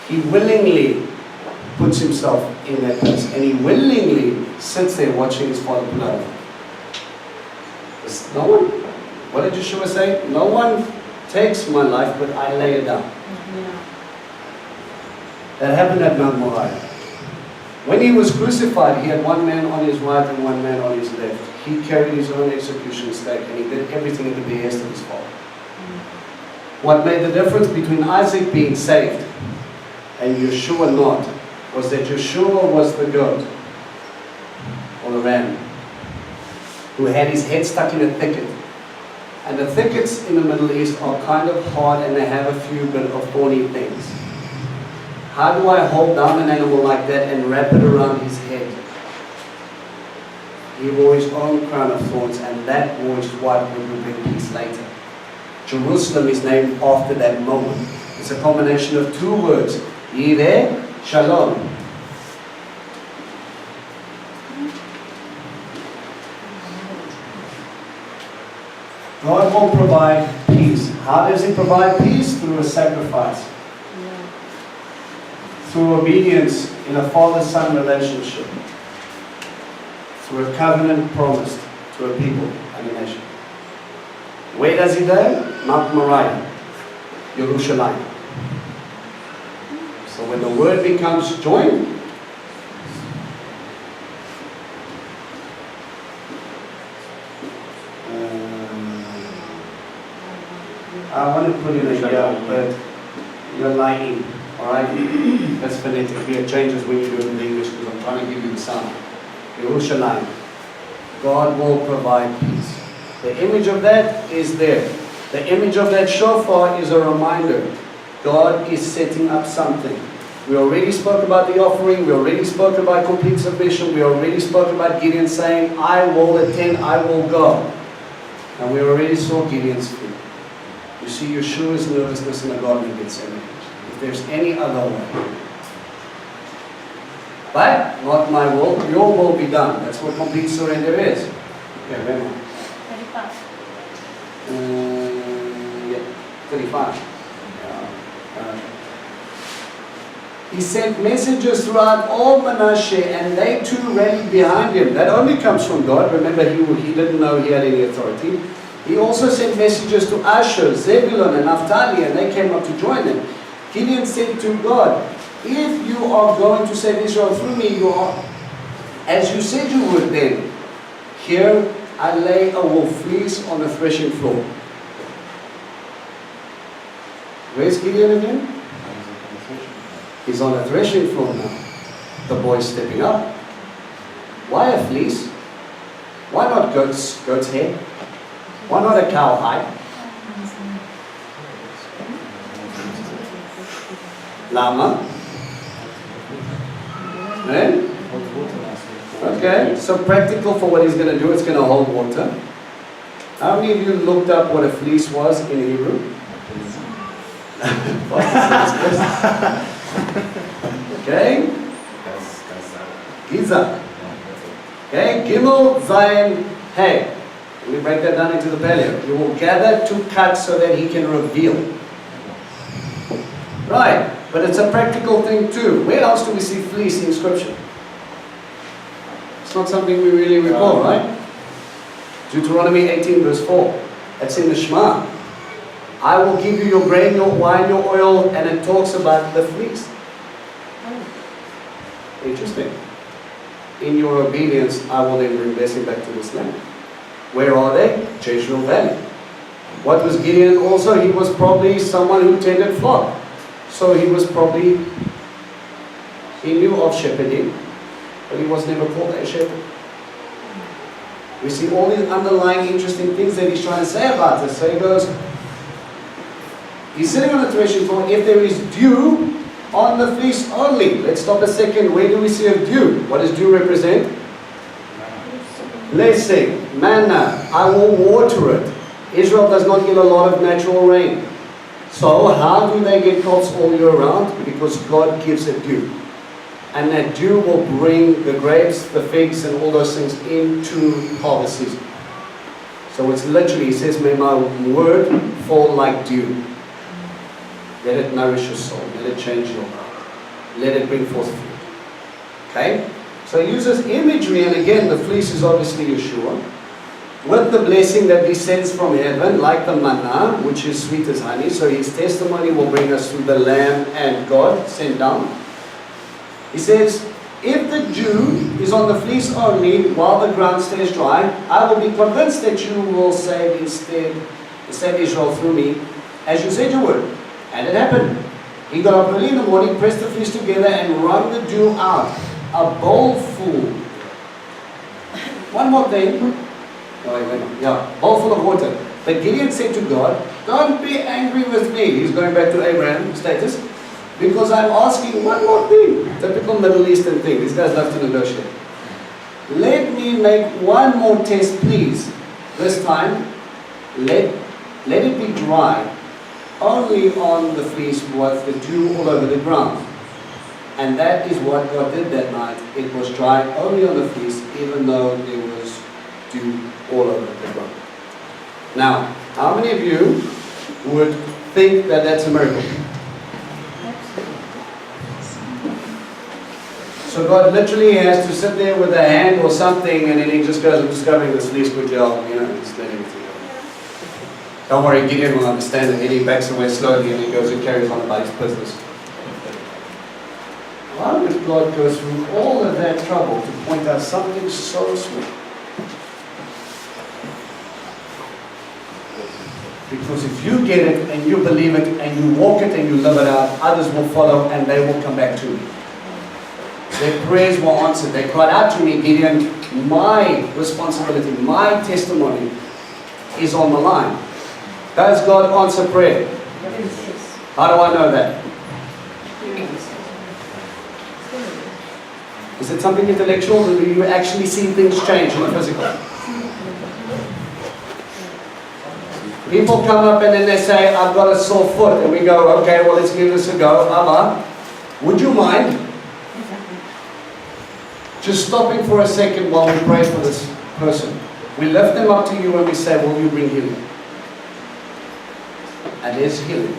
He willingly puts himself in that place. And he willingly sits there watching his father pull out. No one, what did Yeshua say? No one takes my life, but I lay it down. That happened at Mount Moriah. When he was crucified, he had one man on his right and one man on his left. He carried his own execution stake, and he did everything at the behest of his father. What made the difference between Isaac being saved and Yeshua not was that Yeshua was the goat or the ram who had his head stuck in a thicket. And the thickets in the Middle East are kind of hard, and they have a few bit of thorny things. How do I hold down an animal like that and wrap it around his head? He wore his own crown of thorns, and that was what would bring peace later. Jerusalem is named after that moment. It's a combination of two words. Yireh, Shalom. God will provide peace. How does He provide peace? Through a sacrifice. Through obedience in a father-son relationship. Through a covenant promised to a people and a nation. Where does He die? Mount Moriah, Yerushalayim. So when the word becomes joined, I want to put in a year, but you're lying. Alright? That's phonetic. It changes when you do it in English, because I'm trying to give you the sound. Yerushalayim. God will provide peace. The image of that is there. The image of that shofar is a reminder. God is setting up something. We already spoke about the offering. We already spoke about complete submission. We already spoke about Gideon saying, I will attend, I will go. And we already saw Gideon's fear. You see Yeshua's nervousness in the Garden of Gethsemane. If there's any other way. But, not my will, your will be done. That's what complete surrender is. Okay, where am I? 35. Yeah, 35. Yeah. He sent messengers throughout all Manasseh, and they too rallied behind him. That only comes from God. Remember, he didn't know he had any authority. He also sent messengers to Asher, Zebulun, and Naphtali, and they came up to join them. Gideon said to God, if you are going to save Israel through me, you are, as you said you would then. Here I lay a wool fleece on the threshing floor. Where's Gideon again? He's on a threshing floor now. The boy's stepping up. Why a fleece? Why not goat's hair? Why not a cow hide? Llama? Eh? Okay, so practical for what he's going to do. It's going to hold water. How many of you looked up what a fleece was in Hebrew? Okay? Giza. Okay? Gimel, Zayin, Hey. We break that down into the paleo. You will gather to cut so that he can reveal. Right. But it's a practical thing too. Where else do we see fleece in Scripture? It's not something we really recall, right? Deuteronomy 18 verse 4. That's in the Shema. I will give you your grain, your wine, your oil, and it talks about the fleece. Interesting. In your obedience, I will then bring blessing back to this land. Where are they? Jezreel Valley. What was Gideon also? He was probably someone who tended flock. So he was probably, he knew of shepherding, but he was never called a shepherd. We see all these underlying interesting things that he's trying to say about this. So he goes, he's sitting on the threshing floor. If there is dew on the fleece only. Let's stop a second. Where do we see a dew? What does dew represent? Blessing, manna. I will water it. Israel does not get a lot of natural rain. So how do they get crops all year round? Because God gives it dew. And that dew will bring the grapes, the figs, and all those things into harvest season. So it's literally, he says, may my word fall like dew. Let it nourish your soul. Let it change your heart. Let it bring forth fruit. Okay? So he uses imagery, and again, the fleece is obviously Yeshua, with the blessing that descends from heaven, like the manna, which is sweet as honey. So his testimony will bring us through the Lamb and God sent down. He says, if the dew is on the fleece only while the ground stays dry, I will be convinced that you will save Israel through me, as you said you would. And it happened. He got up early in the morning, pressed the fleece together, and wrung the dew out. A bowl full. One more thing. Bowl full of water. But Gideon said to God, don't be angry with me. He's going back to Abraham status. Because I'm asking one more thing. Typical Middle Eastern thing. These guys love to negotiate. Let me make one more test, please. This time, let it be dry. Only on the fleece with the dew all over the ground. And that is what God did that night. It was dry only on the fleece, even though there was dew all over the ground. Now, how many of you would think that that's a miracle? So God literally has to sit there with a hand or something, and then he just goes, I'm discovering this fleece with gel, just let everything go. Don't worry, Gideon will understand, and then he backs away slowly and he goes and carries on about his business. Why would God go through all of that trouble to point out something so small? Because if you get it and you believe it and you walk it and you live it out, others will follow and they will come back to me. Their prayers were answered. They cried out to me, Gideon, my responsibility, my testimony is on the line. Does God answer prayer? How do I know that? Is it something intellectual, or do you actually see things change in the physical? People come up and then they say, I've got a sore foot. And we go, okay, well, let's give this a go. Allah, would you mind just stopping for a second while we pray for this person? We lift them up to you and we say, will you bring healing? And there's healing.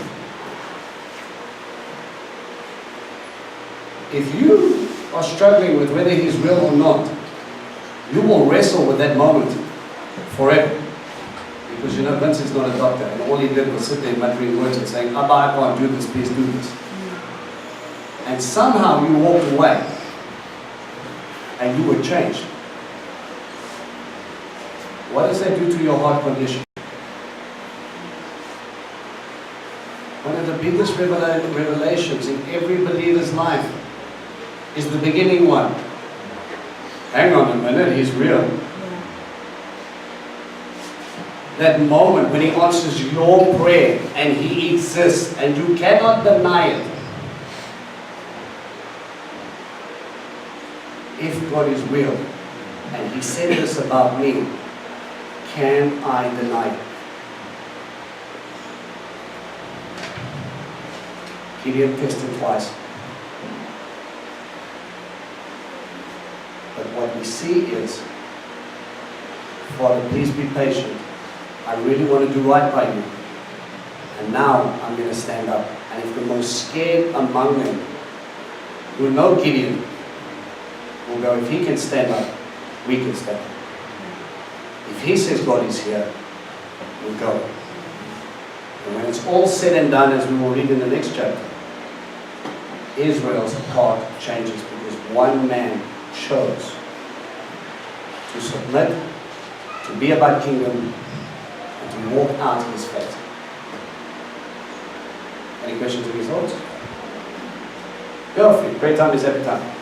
If you are struggling with whether He's real or not, you will wrestle with that moment forever. Because you know, Vince is not a doctor, and all he did was sit there muttering words and saying, Abba, I can't do this, please do this. And somehow you walked away, and you were changed. What does that do to your heart condition? One of the biggest revelations in every believer's life is the beginning one. Hang on a minute, He's real. That moment when He answers your prayer and He exists and you cannot deny it. If God is real and He said this about me, can I deny it? Gideon tested twice. But what we see is, Father, please be patient. I really want to do right by you. And now I'm going to stand up. And if the most scared among them, who know Gideon, will go, if he can stand up, we can stand up. If he says God is here, we'll go. And when it's all said and done, as we will read in the next chapter, Israel's heart changes because one man chose to submit, to be about kingdom, and to walk out His faith. Any questions or thoughts? Go for it. Great time is every time.